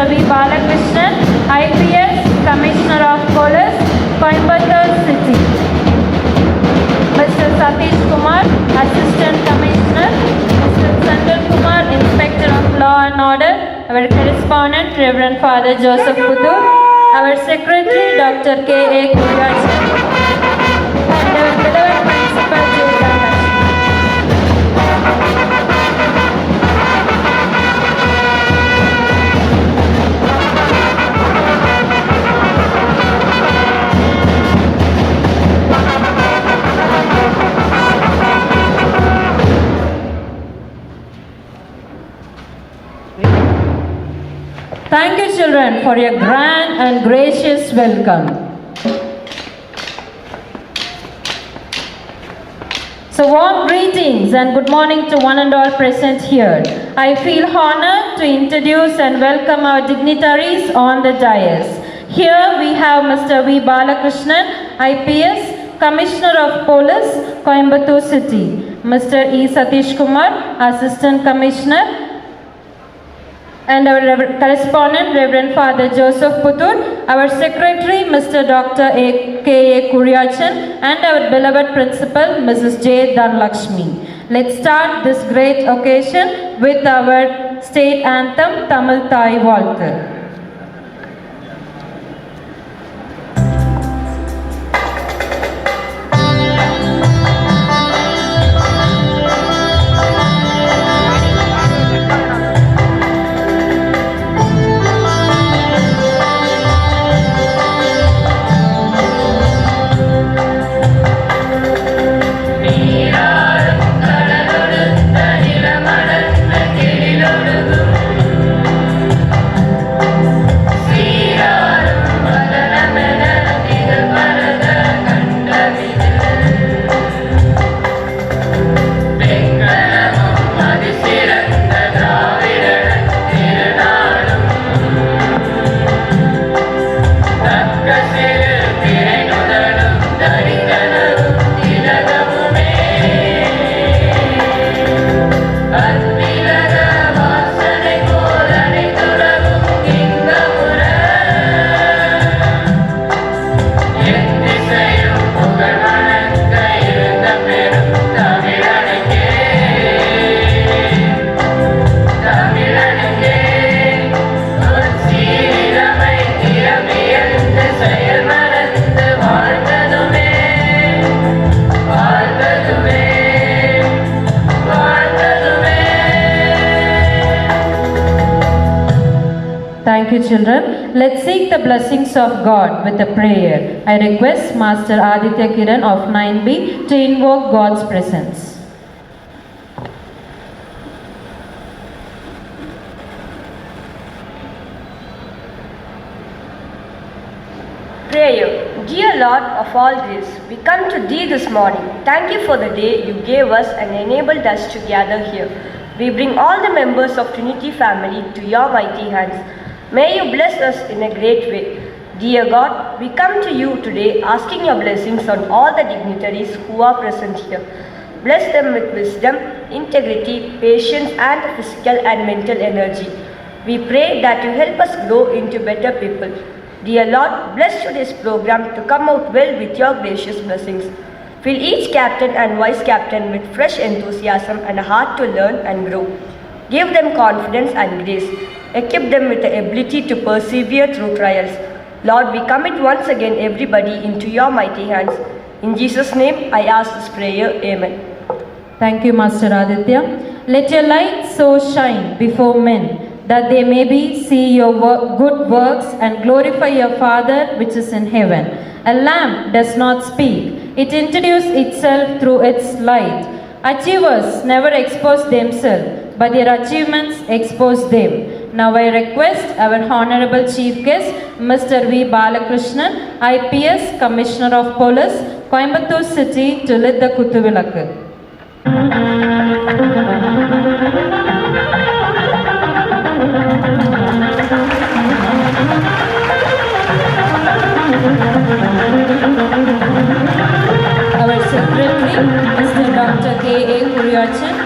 Mr. V. Balakrishnan, IPS, Commissioner of Police, Coimbatore City. Mr. Satish Kumar, Assistant Commissioner. Mr. Sandal Kumar, Inspector of Law and Order. Our correspondent, Reverend Father Joseph Pudur. Our Secretary, Dr. K.A. Kuriachi. And our beloved Principal, J. Dhanlakshmi. Thank you, children, for your grand and gracious welcome. So, warm greetings and good morning to one and all present here. I feel honored to introduce and welcome our dignitaries on the dais. Here we have Mr. V. Balakrishnan, IPS, Commissioner of Police, Coimbatore City. Mr. E. Satish Kumar, Assistant Commissioner. And our correspondent, Reverend Father Joseph Putur, our Secretary, Mr. Dr. K.A. Kuriachan, and our beloved Principal, Mrs. J. Dhanlakshmi. Let's start this great occasion with our state anthem, Tamil Thai Valthu. Thank you, children. Let's seek the blessings of God with a prayer. I request Master Aditya Kiran of 9B to invoke God's presence. Prayer. Dear Lord of all grace, we come to Thee this morning. Thank you for the day you gave us and enabled us to gather here. We bring all the members of Trinity family to your mighty hands. May you bless us in a great way. Dear God, we come to you today asking your blessings on all the dignitaries who are present here. Bless them with wisdom, integrity, patience and physical and mental energy. We pray that you help us grow into better people. Dear Lord, bless today's program to come out well with your gracious blessings. Fill each captain and vice captain with fresh enthusiasm and a heart to learn and grow. Give them confidence and grace. Equip them with the ability to persevere through trials. Lord, we commit once again everybody into your mighty hands. In Jesus' name, I ask this prayer. Amen. Thank you, Master Aditya. Let your light so shine before men that they may see your good works and glorify your Father which is in heaven. A lamp does not speak. It introduces itself through its light. Achievers never expose themselves, but their achievements expose them. Now I request our Honorable Chief Guest, Mr. V. Balakrishnan, IPS, Commissioner of Police, Coimbatore City, to lit the Kuthuvilakku. Our Secretary, Mr. Dr. K.A. Kuriachan.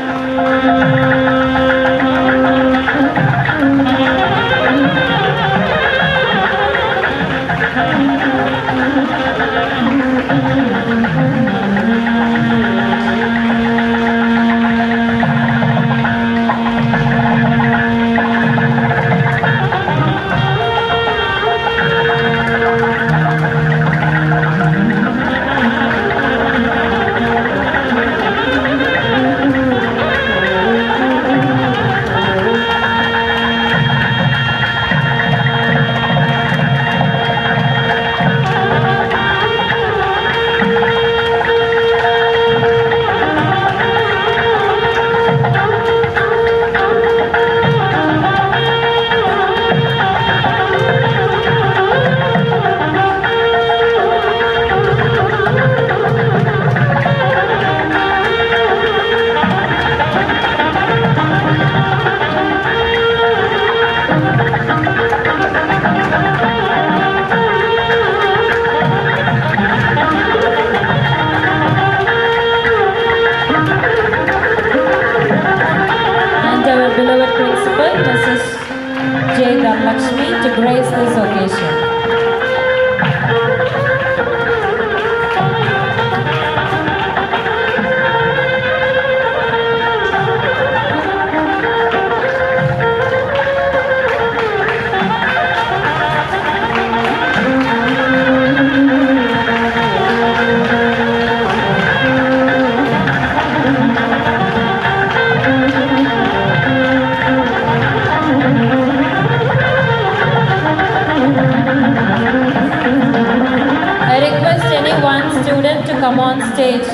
Lakshmi to grace this occasion. I request any one student to come on stage.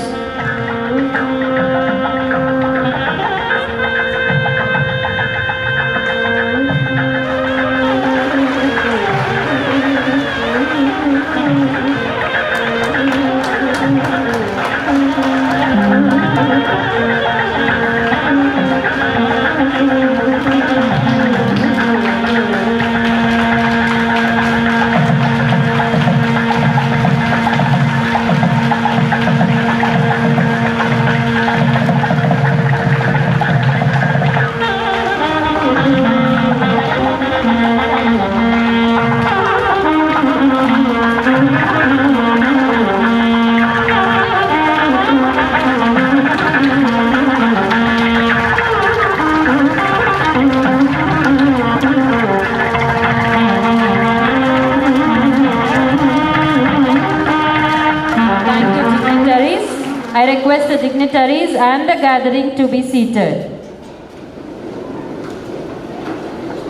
I request the dignitaries and the gathering to be seated.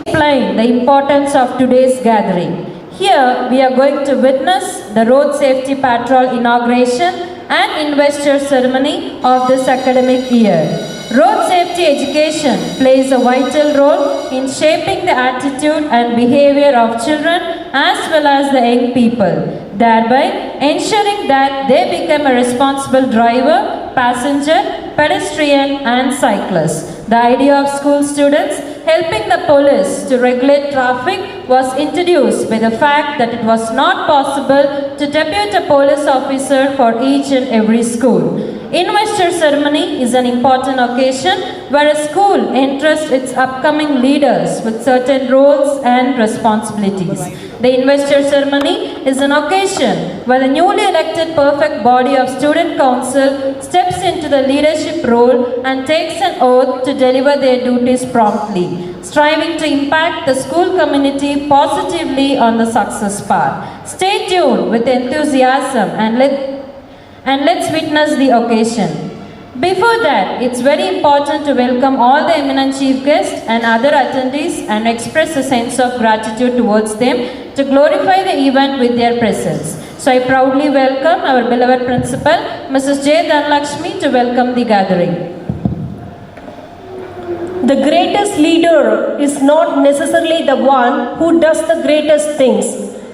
Explain the importance of today's gathering. Here we are going to witness the Road Safety Patrol inauguration and investiture ceremony of this academic year. Road safety education plays a vital role in shaping the attitude and behavior of children as well as the young people, thereby ensuring that they become a responsible driver, passenger, pedestrian and cyclist. The idea of school students helping the police to regulate traffic was introduced by the fact that it was not possible to depute a police officer for each and every school. Investiture ceremony is an important occasion where a school entrusts its upcoming leaders with certain roles and responsibilities. The investiture ceremony is an occasion where the newly elected perfect body of student council steps into the leadership role and takes an oath to deliver their duties promptly, striving to impact the school community positively on the success path. Stay tuned with enthusiasm and let's witness the occasion. Before that, it's very important to welcome all the eminent chief guests and other attendees and express a sense of gratitude towards them to glorify the event with their presence. So I proudly welcome our beloved principal, Mrs. J. Dhanlakshmi, to welcome the gathering. The greatest leader is not necessarily the one who does the greatest things.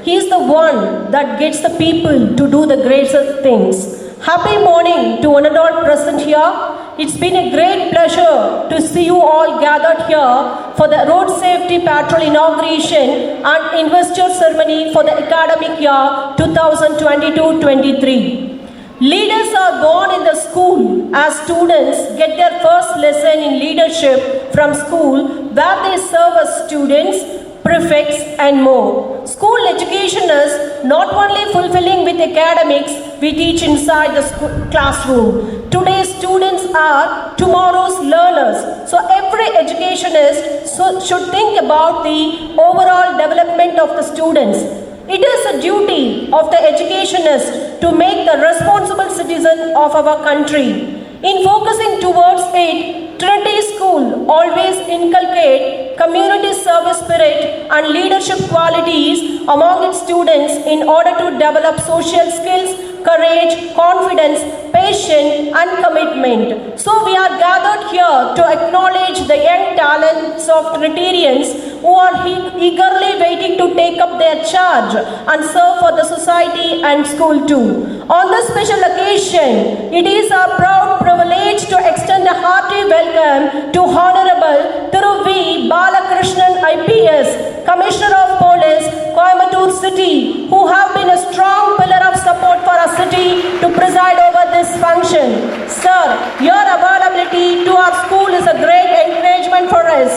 He is the one that gets the people to do the greatest things. Happy morning to one and all present here. It's been a great pleasure to see you all gathered here for the Road Safety Patrol inauguration and investiture ceremony for the academic year 2022-23. Leaders are born in the school as students get their first lesson in leadership from school where they serve as students, prefects and more. School education is not only fulfilling with academics we teach inside the classroom. Today's students are tomorrow's learners. So every educationist should think about the overall development of the students. It is a duty of the educationist to make the responsible citizen of our country. In focusing towards it, Trinity School always inculcate community service spirit and leadership qualities among its students in order to develop social skills, courage, confidence, patience and commitment. So we are gathered here to acknowledge the young talents of Trinitarians who are eagerly waiting to take up their charge and serve for the society and school too. On this special occasion, it is our proud privilege to extend a hearty welcome to Honorable Thiru V. Balakrishnan IPS, Commissioner of Police, Coimbatore City, who have been a strong pillar of support for our city to preside over this function. Sir, your availability to our school is a great encouragement for us.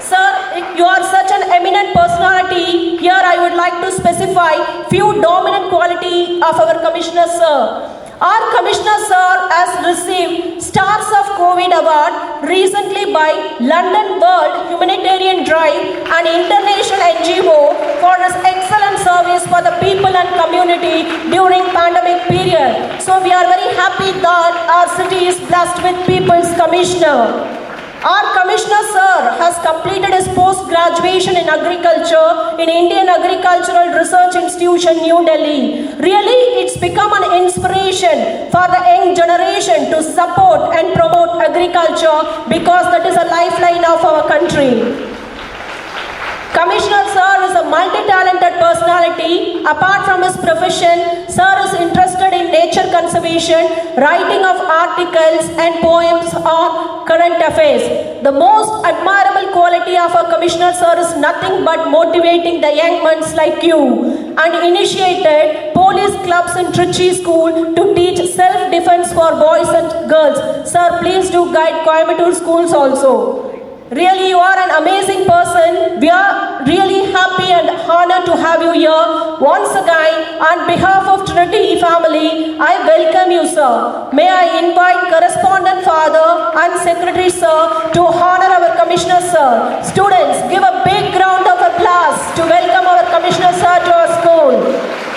Sir, you are such an eminent personality like to specify few dominant quality of our Commissioner Sir. Our Commissioner Sir has received Stars of COVID Award recently by London World Humanitarian Drive, an international NGO, for his excellent service for the people and community during pandemic period. So we are very happy that our city is blessed with People's Commissioner. Our Commissioner Sir has completed his post-graduation in agriculture in Indian Agricultural Research Institution, New Delhi. Really, it's become an inspiration for the young generation to support and promote agriculture because that is a lifeline of our country. Commissioner Sir is a multi-talented personality. Apart from his profession, Sir is interested in nature conservation, writing of articles and poems on current affairs. The most admirable quality of our Commissioner Sir is nothing but motivating the young ones like you, and initiated police clubs in Trinity School to teach self-defense for boys and girls. Sir, please do guide Coimbatore schools also. Really, you are an amazing person. We are really happy and honored to have you here. Once again, on behalf of Trinity family, I welcome you, sir. May I invite Correspondent Father and Secretary, sir, to honor our Commissioner, sir. Students, give a big round of applause to welcome our Commissioner, sir, to our school.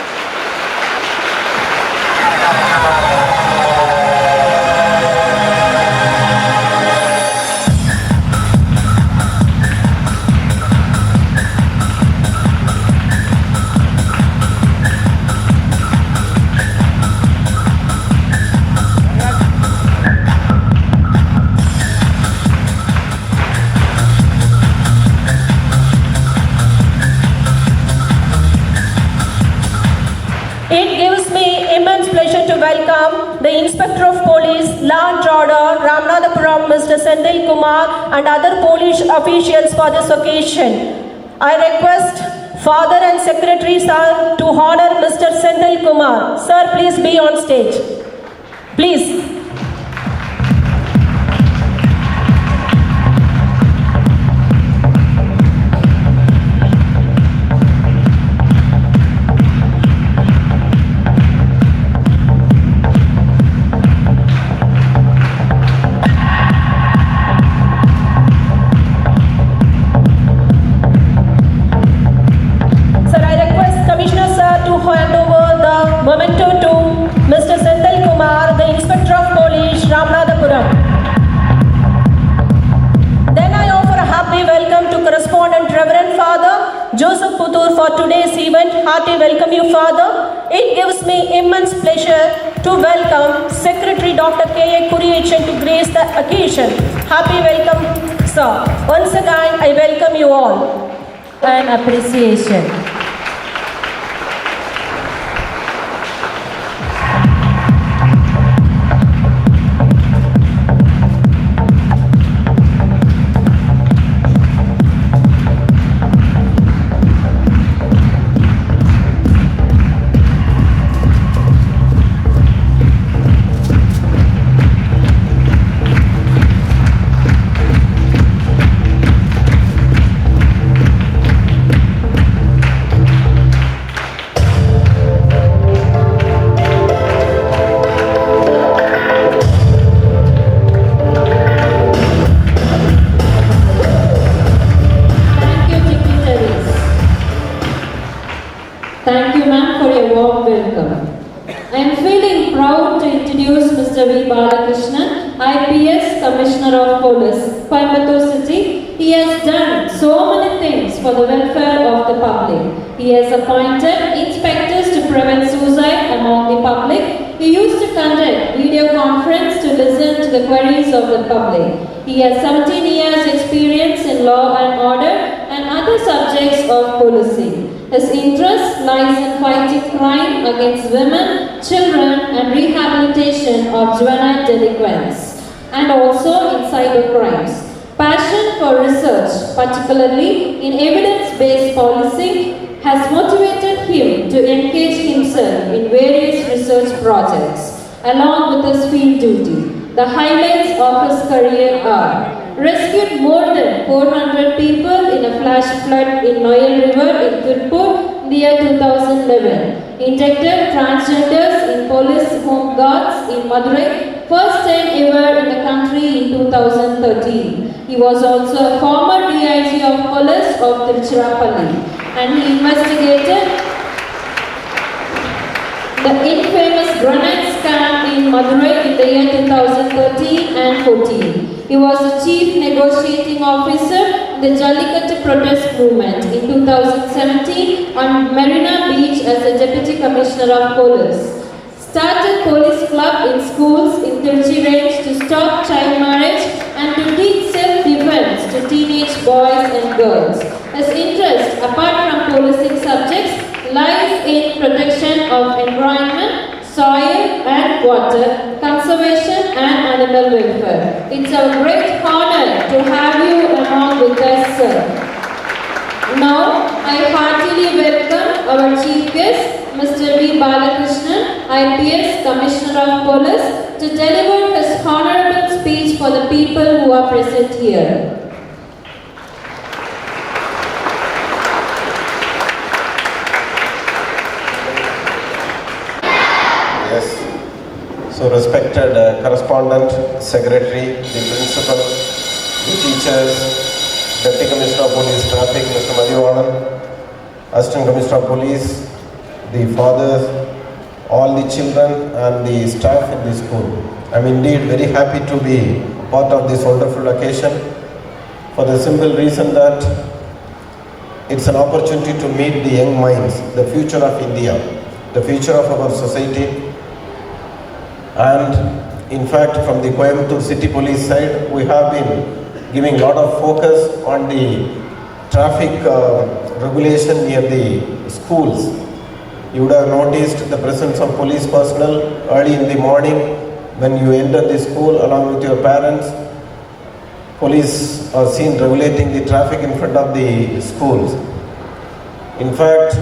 It gives me immense pleasure to welcome the Inspector of Police, Law and Order, Ramanathapuram, Mr. Sendil Kumar, and other police officials for this occasion. I request Father and Secretary, sir, to honor Mr. Sendil Kumar. Sir, please be on stage. Please. Memento to Mr. Sendil Kumar, the Inspector of Police, Ramanathapuram. Then I offer a happy welcome to Correspondent Reverend Father Joseph Puthur for today's event. Hearty welcome you, Father. It gives me immense pleasure to welcome Secretary Dr. K.A. Kuriachan to grace the occasion. Happy welcome, sir. Once again, I welcome you all. And appreciation. Thank you, ma'am, for your warm welcome. I am feeling proud to introduce Mr. V. Balakrishnan, IPS Commissioner of Police, Coimbatore City. He has done so many things for the welfare of the public. He has appointed inspectors to prevent suicide among the public. He used to conduct video conference to listen to the queries of the public. He has 17 years experience in law and order and other subjects of policing. His interest lies in fighting crime against women, children and rehabilitation of juvenile delinquents, and also in cyber crimes. Passion for research, particularly in evidence-based policing, has motivated him to engage himself in various research projects, along with his field duty. The highlights of his career are rescued more than 400 people in a flash flood in Noyal River in Tirupur in the year 2011. Inducted transgenders in police home guards in Madurai, first time ever in the country in 2013. He was also a former DIG of police of Tiruchirappalli, and he investigated the infamous grenade scam in Madurai in the year 2013 and 14. He was the chief negotiating officer in the Jallikattu protest movement in 2017 on Marina Beach as the deputy commissioner of police. Started police club in schools in Tiruchi range to stop child marriage and to teach self-defense to teenage boys and girls. His interest, apart from policing subjects, lies in protection of environment, soil and water, conservation and animal welfare. It's a great honor to have you along with us, sir. Now, I heartily welcome our chief guest, Mr. V. Balakrishnan, IPS Commissioner of Police, to deliver his honorable speech for the people who are present here. Yes. So respected correspondent, secretary, the principal, the teachers, Deputy Commissioner of Police Traffic, Mr. Madhivanan, Assistant Commissioner of Police, the fathers, all the children and the staff in the school. I am indeed very happy to be part of this wonderful occasion for the simple reason that it's an opportunity to meet the young minds, the future of India, the future of our society. And in fact, from the Coimbatore City Police side, we have been giving a lot of focus on the traffic regulation near the schools. You would have noticed the presence of police personnel early in the morning when you enter the school along with your parents. Police are seen regulating the traffic in front of the schools. In fact,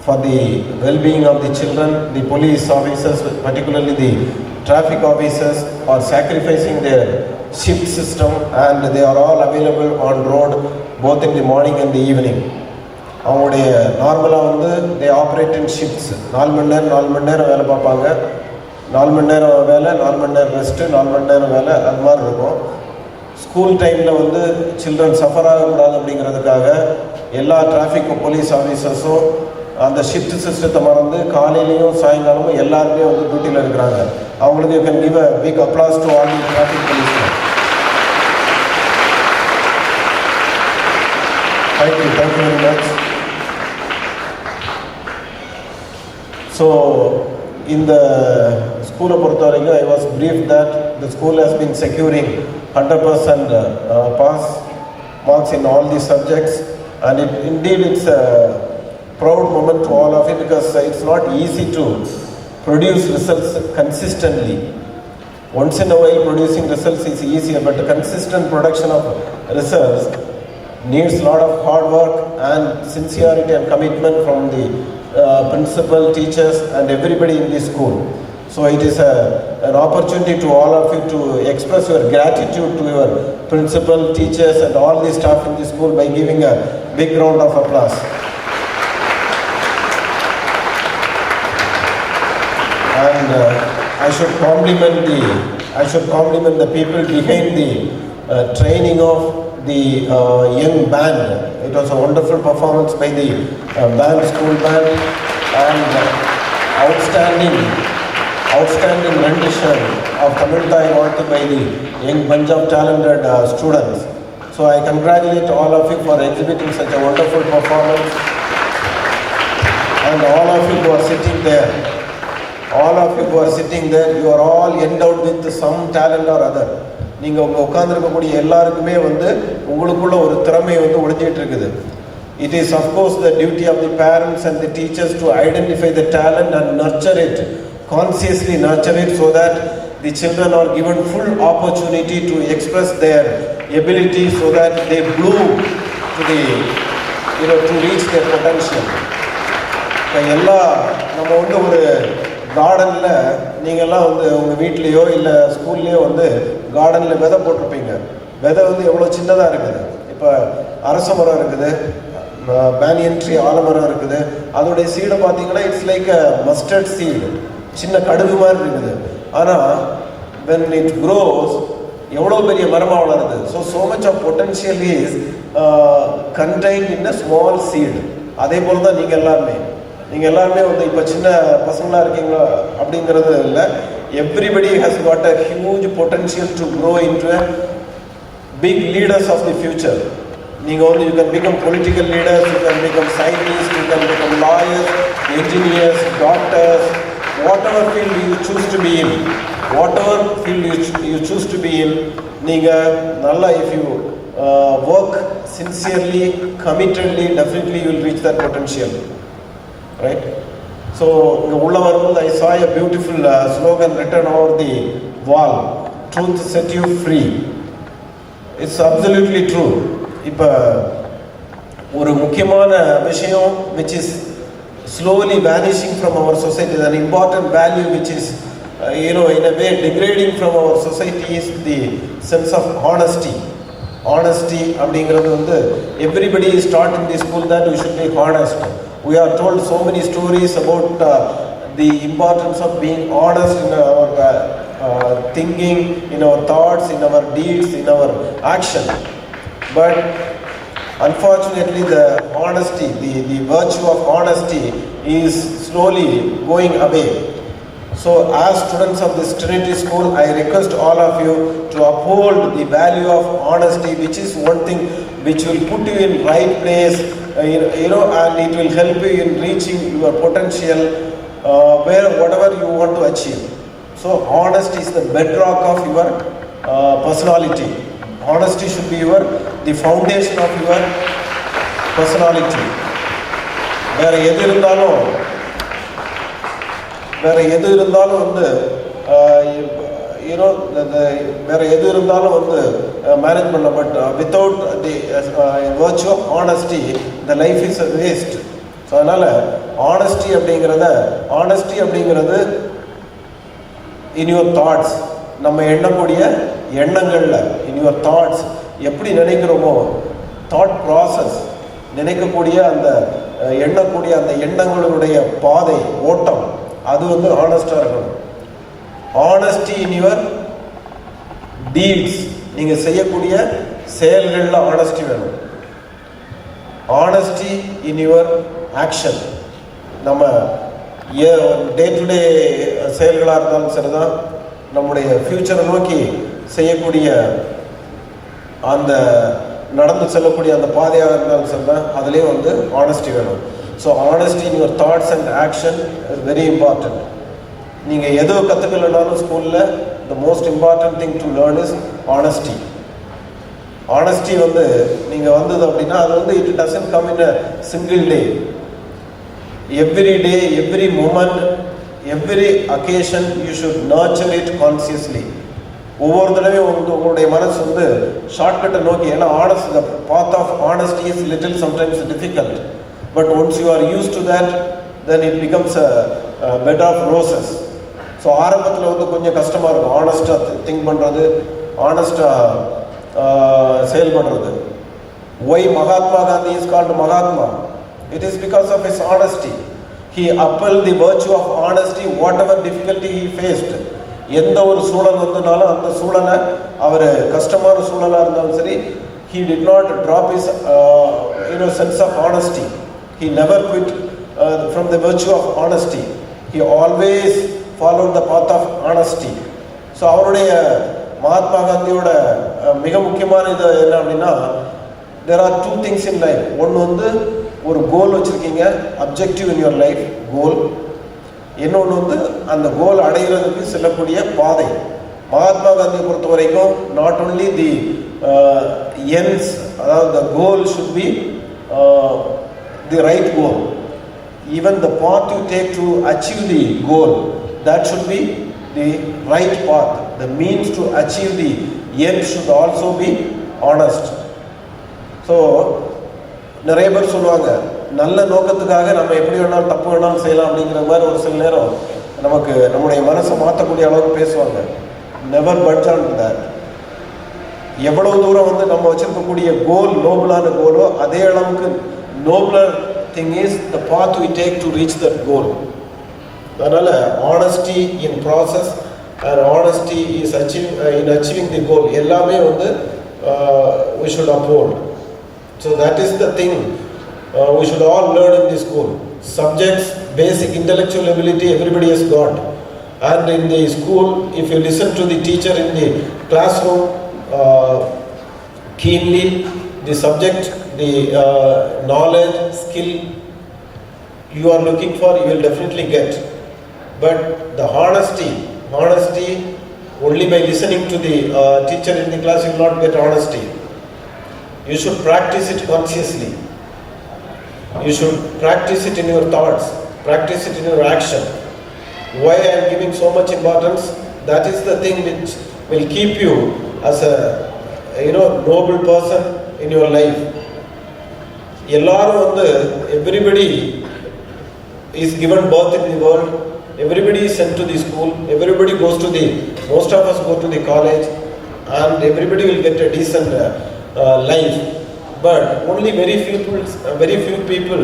for the well-being of the children, the police officers, particularly the traffic officers, are sacrificing their shift system and they are all available on road both in the morning and the evening. அவங்களுடைய நார்மலாக வந்து தே operate in shifts 4 மணி நேரம் வேலை பார்ப்பாங்க, 4 மணி நேரம் வேலை, 4 மணி நேரம் rest, 4 மணி நேரம் வேலை, அது மாதிரி இருக்கும். ஸ்கூல் டைமில் வந்து சில்ட்ரன் சஃபர் ஆகக்கூடாது அப்படிங்கிறதுக்காக எல்லா டிராஃபிக் போலீஸ் ஆஃபீஸர்ஸும் அந்த ஷிஃப்ட் சிஸ்டத்தை மறந்து காலையிலையும் சாயங்காலமும் எல்லாருமே வந்து டியூட்டியில் இருக்கிறாங்க. அவங்களுக்கு you can give a big applause to all the traffic police. Thank you very much. So, in the school of Porto Rico, I was briefed that the school has been securing 100% pass marks in all the subjects, and indeed it's a proud moment to all of you because it's not easy to produce results consistently. Once in a while producing results is easier, but the consistent production of results needs a lot of hard work and sincerity and commitment from the principal, teachers and everybody in the school. So it is an opportunity to all of you to express your gratitude to your principal, teachers and all the staff in the school by giving a big round of applause. And I should compliment the people behind the training of the young band. It was a wonderful performance by the school band, and outstanding rendition of Tamil Thai Vaathu by the young bunch of talented students. So I congratulate all of you for exhibiting such a wonderful performance, and all of you who are sitting there, you are all endowed with some talent or other. நீங்கள் உங்கள் உட்கார்ந்துருக்கக்கூடிய எல்லாருக்குமே வந்து உங்களுக்குள்ள ஒரு திறமை வந்து ஒளிஞ்சிட்டு இருக்குது. It is of course the duty of the parents and the teachers to identify the talent and nurture it, consciously nurture it so that the children are given full opportunity to express their ability so that they bloom to reach their potential. எல்லா நம்ம வந்து ஒரு கார்டனில் நீங்கள்லாம் வந்து உங்கள் வீட்லேயோ இல்லை ஸ்கூல்லையோ வந்து கார்டனில் விதை போட்டிருப்பீங்க. விதை வந்து எவ்வளோ சின்னதாக இருக்குது. இப்போ அரச மரம் இருக்குது, பேனியன் ட்ரீ ஆலமரம் இருக்குது, அதோடைய சீடை பார்த்தீங்கன்னா it's like a mustard seed, சின்ன கடுகு மாதிரி இருக்குது. ஆனால் when it grows எவ்வளோ பெரிய மரமாக வளருது. So much of potential is contained in a small seed. அதே போல் தான் நீங்கள் எல்லாருமே வந்து இப்போ சின்ன பசங்களாக இருக்கீங்களா அப்படிங்கிறது இல்லை. Everybody has got a huge potential to grow into a big leaders of the future. You can become political leaders, you can become scientists, you can become lawyers, engineers, doctors, whatever field you choose to be in. Whatever field you choose to be in, if you work sincerely, committedly, definitely you will reach that potential. Right? So, I saw a beautiful slogan written over the wall, truth set you free. It's absolutely true. இப்போ ஒரு முக்கியமான விஷயம் which is slowly vanishing from our society, an important value which is in a way degrading from our society is the sense of honesty. அப்படிங்கிறது வந்து everybody is taught in the school that we should be honest. We are told so many stories about the importance of being honest in our thinking, in our thoughts, in our deeds, in our action. But unfortunately the honesty, the virtue of honesty is slowly going away. So as students of this Trinity school, I request all of you to uphold the value of honesty, which is one thing which will put you in right place, and it will help you in reaching your potential, whatever you want to achieve. So honesty is the bedrock of your personality. Honesty should be the foundation of your personality. வேற எது இருந்தாலும் வந்து வேற எது இருந்தாலும் வந்து manage பண்ண. But without the virtue of honesty the life is a waste. So அதனால் honesty அப்படிங்கிறது in your thoughts, நம்ம எண்ணக்கூடிய எண்ணங்களில், in your thoughts, எப்படி நினைக்கிறோமோ தாட் ப்ராசஸ், நினைக்கக்கூடிய அந்த எண்ணக்கூடிய அந்த எண்ணங்களுடைய பாதை ஓட்டம், அது வந்து ஹானஸ்டாக இருக்கணும். ஹானஸ்டி இன் யுவர் டீட்ஸ், நீங்கள் செய்யக்கூடிய செயல்களில் ஹானஸ்டி வேணும். ஹானஸ்டி இன் யுவர் ஆக்ஷன், நம்ம டே டு டே செயல்களாக இருந்தாலும் சரிதான், நம்முடைய ஃப்யூச்சரை நோக்கி செய்யக்கூடிய அந்த நடந்து செல்லக்கூடிய அந்த பாதையாக இருந்தாலும் சரிதான், அதுலேயும் வந்து ஹானஸ்டி வேணும். So honesty in your thoughts and action is very important. நீங்கள் எதோ கற்றுக்கலனாலும் ஸ்கூலில் the most important thing to learn is honesty. Honesty வந்து நீங்கள் வந்தது அப்படின்னா அது வந்து it doesn't come in a single day. Every day, every moment, every occasion you should nurture it consciously. ஒவ்வொரு தடவையும் உங்களுடைய மனசு வந்து ஷார்ட்கட்டை நோக்கி, ஏன்னா honest, the path of honesty is little sometimes difficult, but once you are use to that then it becomes a bed of roses. So ஆரம்பத்தில் வந்து கொஞ்சம் கஷ்டமாக இருக்கும் ஆனஸ்டாக திங்க் பண்ணுறது, ஆனஸ்டாக செயல்படுறது. Why Mahatma Gandhi is called Mahatma? It is because of his honesty. He upheld the virtue of honesty whatever difficulty he faced. எந்த ஒரு சூழல் வந்தனாலும் அந்த சூழலை, அவர் கஷ்டமான சூழலாக இருந்தாலும் சரி, he did not drop his sense of honesty. He never quit from the virtue of honesty. He always followed the path of honesty. So அவருடைய மகாத்மா காந்தியோட மிக முக்கியமான இது என்ன அப்படின்னா, there are two things in life. ஒன்று வந்து ஒரு கோல் வச்சுருக்கீங்க, அப்ஜெக்டிவ் இன் யுவர் லைஃப், கோல். இன்னொன்று வந்து அந்த கோல் அடைகிறதுக்கு செல்லக்கூடிய பாதை. மகாத்மா காந்தியை பொறுத்த வரைக்கும் நாட் ஓன்லி தி எண்ட்ஸ், அதாவது the goal should be the right goal, even the path you take to achieve the goal, that should be the right path. The means to achieve the end should also be honest. So நிறைய பேர் சொல்லுவாங்க, நல்ல நோக்கத்துக்காக நம்ம எப்படி வேணாலும் தப்பு வேணாலும் செய்யலாம் அப்படிங்கிற மாதிரி ஒரு சில நேரம் நம்முடைய மனசை மாற்றக்கூடிய அளவுக்கு பேசுவாங்க. Never budge on that. எவ்வளவு தூரம் வந்து நம்ம வச்சிருக்கக்கூடிய கோல் நோபலான கோலோ அதே அளவுக்கு nobler thing is the path we take to reach that goal. அதனால honesty in process and honesty is in achieving the goal எல்லாமே வந்து we should uphold. So that is the thing we should all learn in this school. Subjects, basic intellectual ability everybody has got, and in the school if you listen to the teacher in the classroom keenly, the subject, the knowledge, skill you are looking for you will definitely get. But the honesty only by listening to the teacher in the class you will not get honesty. You should practice it consciously. You should practice it in your thoughts, practice it in your action. Why I am giving so much importance? That is the thing which will keep you as a noble person in your life. Everybody is given birth in the world. Everybody is sent to the school. Everybody goes to most of us go to the college, and everybody will get a decent life. But only very few people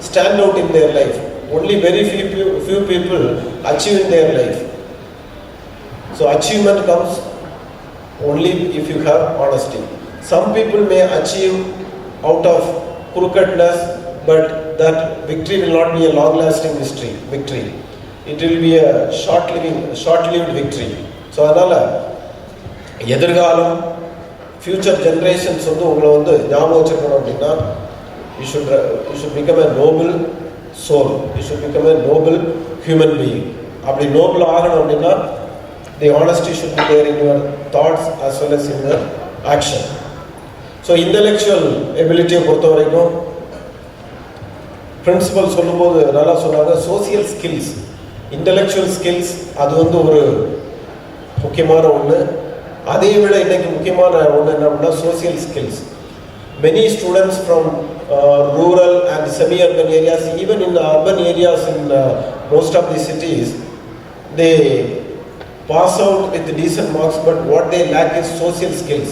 stand out in their life. Only very few people achieve in their life. So achievement comes only if you have honesty. Some people may achieve out of crookedness, but that victory will not be a long-lasting victory. It will be a short-lived victory. So adala எதிர்காலம் future generations வந்து உங்களை வந்து ஞாபகம் வச்சுக்கணும் அப்படின்னா you should become a noble soul. You should become a noble human being. அப்படி noble ஆகணும் அப்படின்னா the honesty should be there in your thoughts as well as in your action. So intellectual ability பொறுத்த வரைக்கும் principal சொல்லும்போது நல்லா சொன்னாங்க. Social skills, intellectual skills அது வந்து ஒரு முக்கியமான ஒன்று. அதை விட இன்னைக்கு முக்கியமான ஒன்று என்ன அப்படின்னா social skills. Many students from rural and semi-urban areas, even in urban areas in most of the cities, they pass out with decent marks, but what they lack is social skills,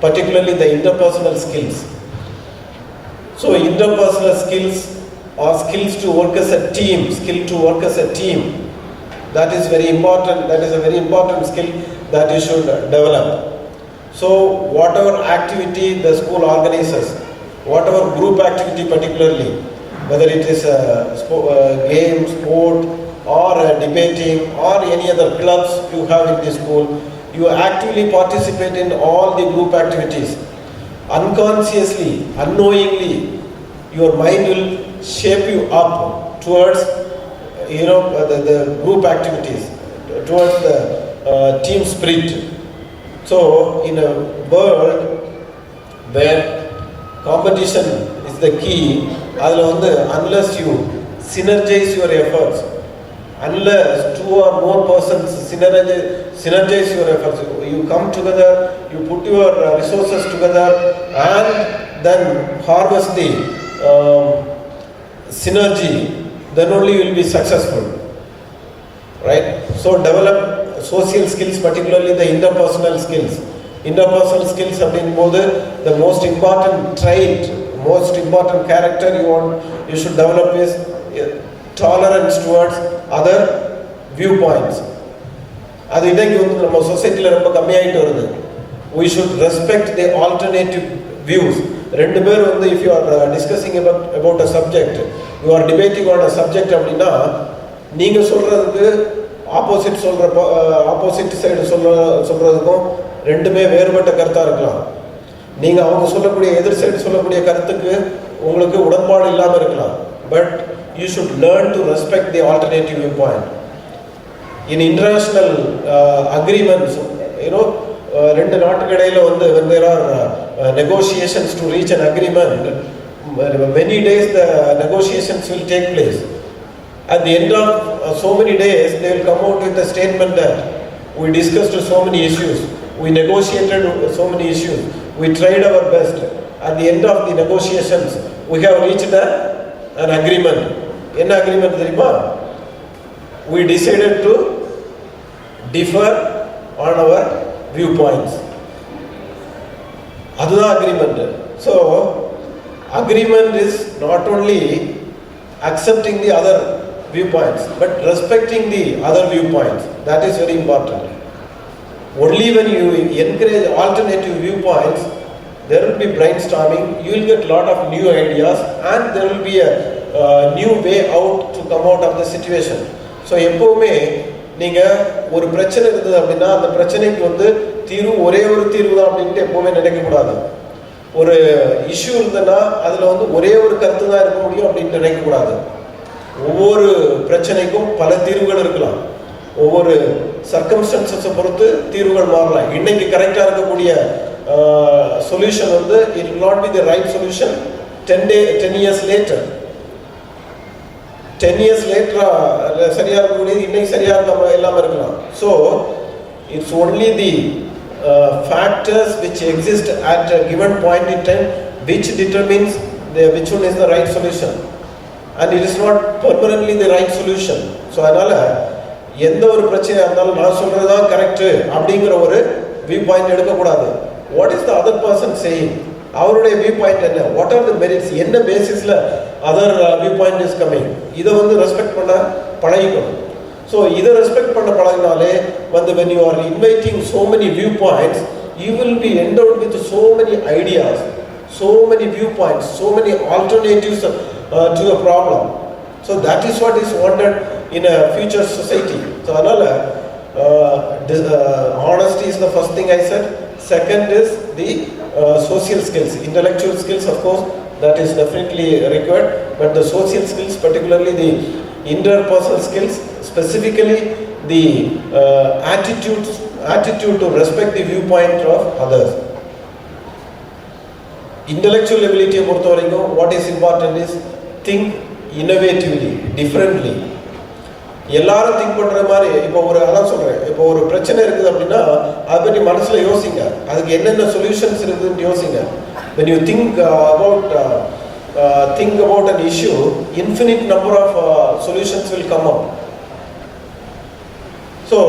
particularly the interpersonal skills. So interpersonal skills or skills to work as a team, that is very important. That is a very important skill that you should develop. So whatever activity the school organizes, whatever group activity particularly, whether it is a game, sport or debating or any other clubs you have in the school, you actively participate in all the group activities. Unconsciously, unknowingly, your mind will shape you up towards the group activities, towards the team spirit. So in a world where competition is the key, unless you synergize your efforts, unless two or more persons synergize your efforts, you come together, you put your resources together and then harvest the synergy, then only you will be successful, right? So develop social skills, particularly the interpersonal skills. Interpersonal skills அப்படிங்கும்போது the most important trait, most important character you should develop is tolerance towards other viewpoints. அது இன்னைக்கு வந்து நம்ம சொசைட்டில ரொம்ப கம்மியாயிட்டு வருது. We should respect the alternative views. ரெண்டு பேர் வந்து if you are discussing about a subject, you are debating on a subject அப்படின்னா நீங்க சொல்றதுக்கு ஆப்போசிட் சைடு சொல்றதுக்கும் ரெண்டுமே வேறுபட்ட கருத்தா இருக்கலாம். நீங்க அவங்க சொல்லக்கூடிய எதிர் சைடு சொல்லக்கூடிய கருத்துக்கு உங்களுக்கு உடன்பாடு இல்லாம இருக்கலாம். But you should learn to respect the alternative viewpoint. In international agreements, ரெண்டு நாட்டுக்கு இடையில வந்து when there are negotiations to reach an agreement, many days the negotiations will take place. At the end of so many days, they will come out with a statement that we discussed so many issues, we negotiated so many issues, we tried our best. At the end of the negotiations, we have reached an agreement. What agreement theriyuma? We decided to differ on our viewpoints. அதுதான் agreement. So agreement is not only accepting the other viewpoints but respecting the other viewpoints. That is very important. Only when you encourage alternative viewpoints, there will be brainstorming, you will get a lot of new ideas and there will be a new way out to come out of the situation. So எப்பவுமே நீங்க ஒரு பிரச்சனை இருந்தது அப்படின்னா அந்த பிரச்சனைக்கு வந்து தீர்வு ஒரே ஒரு தீர்வு தான் அப்படின்ட்டு எப்பவுமே நினைக்க கூடாது. ஒரு இஷ்யூ இருந்ததுன்னா அதுல வந்து ஒரே ஒரு கருத்து தான் இருக்க முடியும் அப்படின்னு நினைக்க கூடாது. ஒவ்வொரு பிரச்சனைக்கும் பல தீர்வுகள் இருக்கலாம். ஒவ்வொரு சர்க்கம்ஸ்டன்சஸை பொறுத்து தீர்வுகள் மாறலாம். இன்னைக்கு கரெக்டா இருக்கக்கூடிய சொல்யூஷன் வந்து it will not be the right solution 10 years later. 10 years later சரியா இருக்கக்கூடியது இன்னைக்கு சரியா இல்லாம இருக்கலாம். So it's only the factors which exist at a given point in time which determines which one is the right solution, and it is not permanently the right solution. So அதனால எந்த ஒரு பிரச்சனையா இருந்தாலும் நான் சொல்றதுதான் கரெக்ட் அப்படிங்கிற ஒரு view point எடுக்கக்கூடாது. What is the other person saying? அவருடைய வியூ பாயிண்ட் என்ன? What are the merits? என்ன பேசிஸ்ல other view point is coming? இதை வந்து ரெஸ்பெக்ட் பண்ண பழகிக்கணும். ஸோ இதை ரெஸ்பெக்ட் பண்ண பழகினாலே வந்து when you are inviting so many viewpoints, you will be endowed with so many ideas, so many viewpoints, so many alternatives to a problem. So that is what is wanted in a future society. So அதனால honesty is the first thing I said. Second is the social skills, intellectual skills, of course, that is definitely required, but the social skills, particularly the interpersonal skills, specifically the attitude to respect the viewpoint of others. Intellectual ability பொறுத்த வரைக்கும் what is important is think innovatively, differently. எல்லாரும் think பண்ற மாதிரி. இப்போ ஒரு அதான் சொல்றேன், இப்போ ஒரு பிரச்சனை இருக்குது அப்படின்னா அதை பற்றி மனசுல யோசிங்க, அதுக்கு என்னென்ன சொல்யூஷன்ஸ் இருக்குதுன்னு யோசிங்க. when you think about an issue, infinite number of solutions will come up. So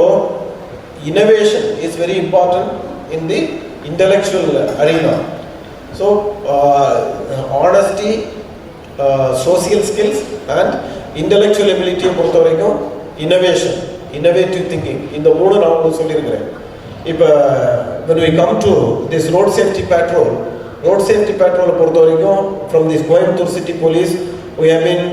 innovation is very important in the intellectual arena. So honesty, social skills and intellectual ability பொறுத்த வரைக்கும் innovation, innovative thinking, இந்த மூணு நான் உங்களுக்கு சொல்லியிருக்கிறேன். இப்போ when we come to this road safety patrol பொறுத்த வரைக்கும் from this Coimbatore City Police, we have been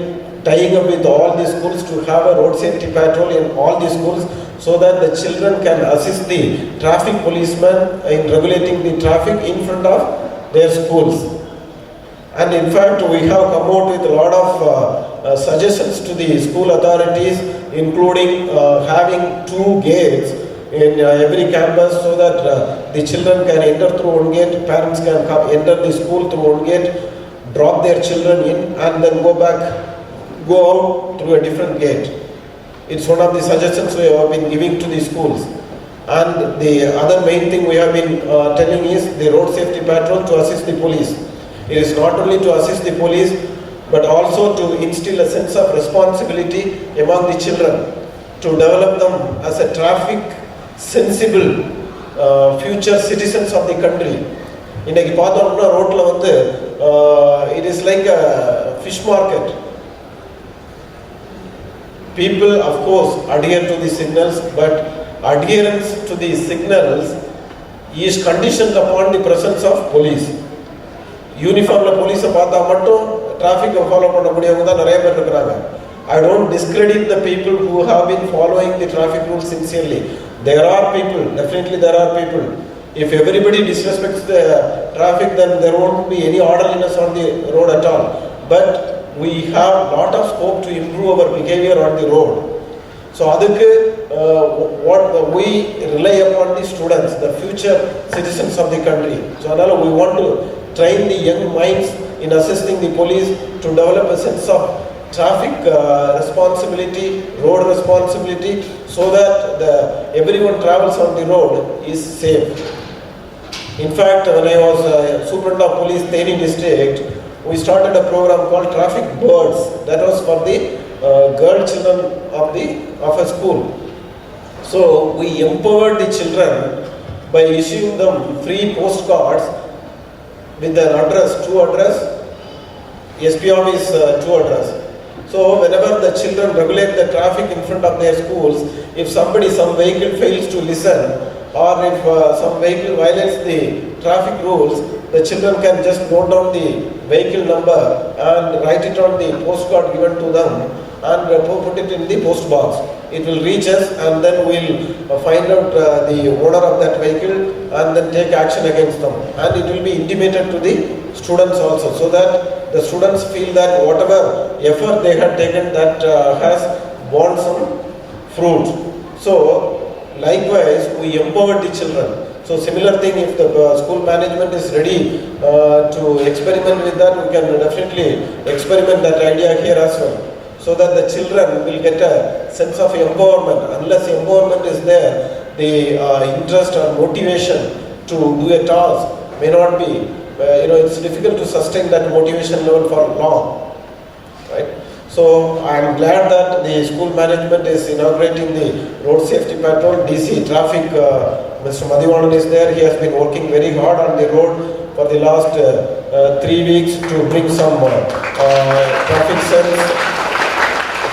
tying up with all the schools to have a road safety patrol in all the schools so that the children can assist the traffic policemen in regulating the traffic in front of their schools. And in fact, we have come out with a lot of suggestions to the school authorities, including having 2 gates in every campus so that the children can enter through one gate, parents can enter the school through one gate, drop their children in and then go out through a different gate. It's one of the suggestions we have been giving to the schools. And the other main thing we have been telling is the road safety patrol to assist the police. It is not only to assist the police but also to instill a sense of responsibility among the children, to develop them as a traffic sensible future citizens of the country. இன்னைக்கு பார்த்தோம்னா ரோட்ல வந்து it is like a fish market. People of course adhere to the signals, but adherence to the signals is conditioned upon the presence of police. யூனிஃபார்ம்ல போலீஸை பார்த்தா மட்டும் டிராஃபிக்கை follow பண்ணக்கூடியவங்க தான் நிறைய பேர் இருக்கிறாங்க. I don't discredit the people who have been following the traffic rules sincerely. There are people, definitely there are people. If everybody disrespects the traffic, then there won't be any orderliness on the road at all. But we have lot of scope to improve our behavior on the road. So adukku what we rely upon the students, the future citizens of the country. So adala we want to train the young minds in assisting the police to develop a sense of traffic responsibility, road responsibility, so that everyone travels on the road is safe. In fact, when I was Superintendent of Police, Trinity district, we started a program called Traffic Birds. That was for the girl children of a school. So we empowered the children by issuing them free postcards with an address, true address, SP office true address. So whenever the children regulate the traffic in front of their schools, if some vehicle fails to listen, or if some vehicle violates the traffic rules, the children can just note down the vehicle number and write it on the postcard given to them and put it in the post box. It will reach us, and then we'll find out the owner of that vehicle and then take action against them. And it will be intimated to the students also, so that the students feel that whatever effort they had taken, that has borne some fruit. So likewise, we empower the children. So similar thing, if the school management is ready to experiment with that, we can definitely experiment that idea here as well, so that the children will get a sense of empowerment. Unless empowerment is there, the interest or motivation to do a task may not be, it's difficult to sustain that motivation level for long, right? So I am glad that the school management is inaugurating the road safety patrol. DC traffic, Mr. Madhivanan is there. He has been working very hard on the road for the last 3 weeks to bring some traffic sense.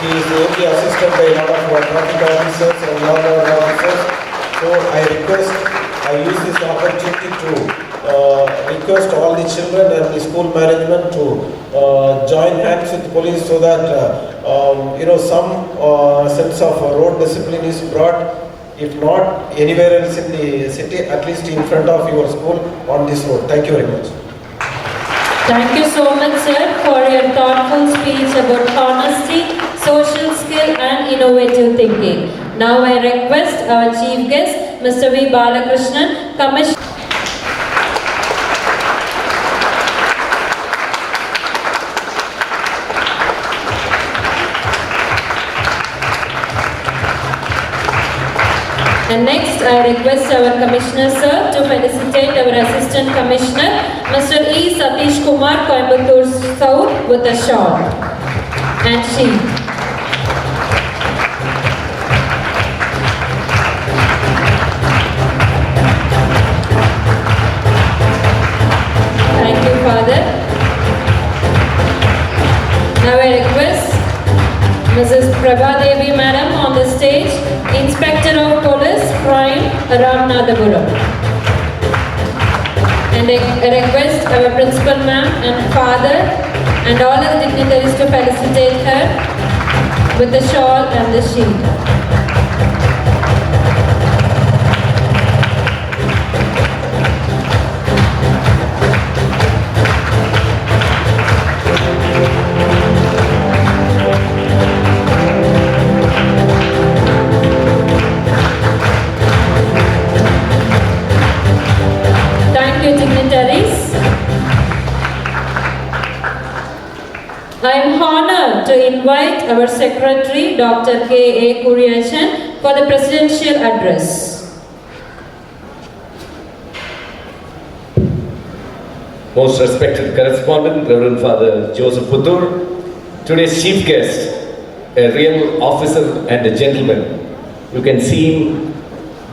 He is ably assisted by a lot of traffic officers and law officers. So I use this opportunity to request all the children and the school management to join hands with police, so that some sense of road discipline is brought, if not anywhere else in the city, at least in front of your school on this road. Thank you very much. Thank you so much, sir, for your thoughtful speech about honesty, social skill and innovative thinking. Now I request our chief guest, Mr. V. Balakrishnan, Commissioner. And next, I request our Commissioner, sir, to felicitate our Assistant Commissioner, Mr. E. Satish Kumar, Coimbatore South, with a shawl and sheet. Thank you, Father. Now I request Mrs. Prabha Devi, Madam, on the stage, Inspector of Police, Crime, Ramanathapuram. And I request our Principal Ma'am and Father and all the dignitaries to felicitate her with the shawl and the sheet. I am honored to invite our Secretary, Dr. K. A. Kuriachan, for the Presidential Address. Most respected correspondent, Reverend Father Joseph Puttur, today's chief guest, a real officer and a gentleman. You can see him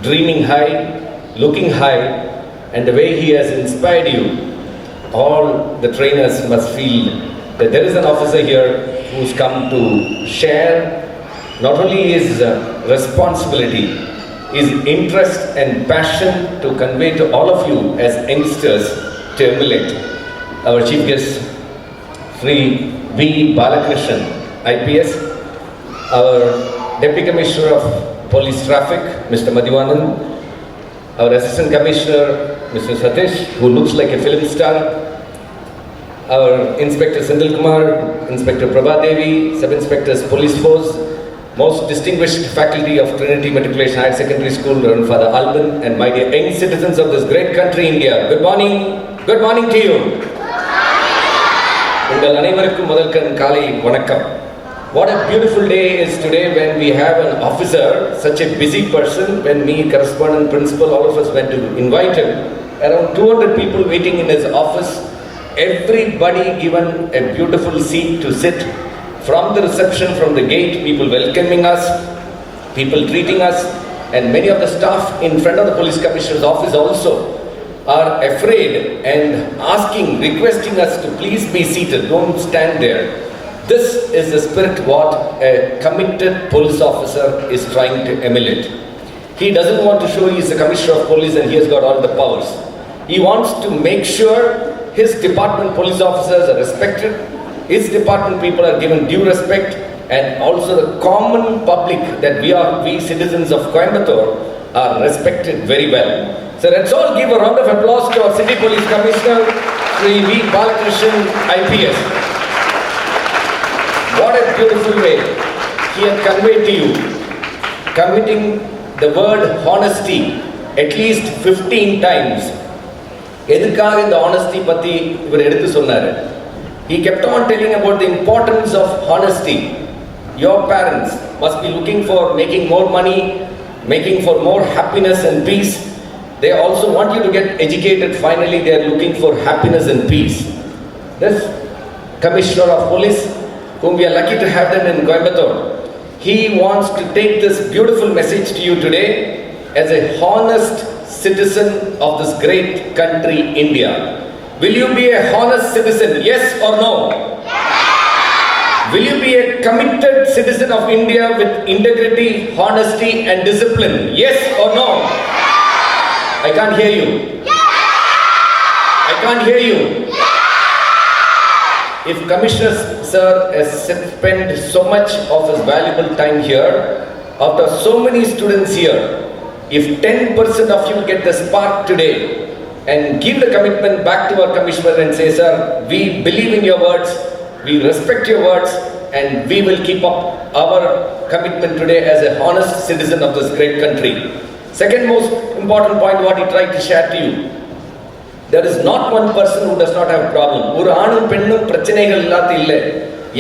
dreaming high, looking high, and the way he has inspired you, all the trainers must feel that there is an officer here who's come to share not only his responsibility, his interest and passion to convey to all of you as youngsters to emulate. Our chief guest, Sri V. Balakrishnan, IPS, our Deputy Commissioner of Police Traffic, Mr. Madhivanan, our Assistant Commissioner, Mr. Satish, who looks like a film star, our Inspector Sindhil Kumar, Inspector Prabha Devi, Sub-Inspectors Police Force, most distinguished faculty of Trinity MATRIC.HR.SEC School, Reverend Father Alban, and my dear young citizens of this great country, India. Good morning to you. Ungal anevarukkum mudalkan kaalai vanakkam. What a beautiful day is today when we have an officer, such a busy person. When me, correspondent, principal, all of us went to invite him. Around 200 people waiting in his office. Everybody given a beautiful seat to sit. From the reception, from the gate, people welcoming us, people treating us, and many of the staff in front of the police commissioner's office also are afraid and asking, requesting us to please be seated, don't stand there. This is the spirit what a committed police officer is trying to emulate. He doesn't want to show he is the commissioner of police and he has got all the powers. He wants to make sure his department police officers are respected, his department people are given due respect, and also the common public that we citizens of Coimbatore are respected very well. So let's all give a round of applause to our City Police Commissioner, Sri V. Balakrishnan, IPS. What a beautiful way he had conveyed to you, committing the word honesty at least 15 times. எதுக்காக இந்த honesty பத்தி இவர் எடுத்து சொன்னாரு? He kept on telling about the importance of honesty. Your parents must be looking for making more money, making for more happiness and peace. They also want you to get educated. Finally, they are looking for happiness and peace. This Commissioner of Police, whom we are lucky to have them in Coimbatore, he wants to take this beautiful message to you today as a honest citizen of this great country, India. Will you be a honest citizen? Yes or no? Will you be a committed citizen of India with integrity, honesty and discipline? Yes or no? I can't hear you. I can't hear you. If Commissioner Sir has spent so much of his valuable time here, after so many students here, if 10% of you get the spark today and give the commitment back to our Commissioner and say, sir, we believe in your words, we respect your words, and we will keep up our commitment today as a honest citizen of this great country. Second most important point what he tried to share to you. There is not one person who does not have a problem. ஒரு ஆணும் பெண்ணும் பிரச்சனைகள் இல்லாத இல்லை.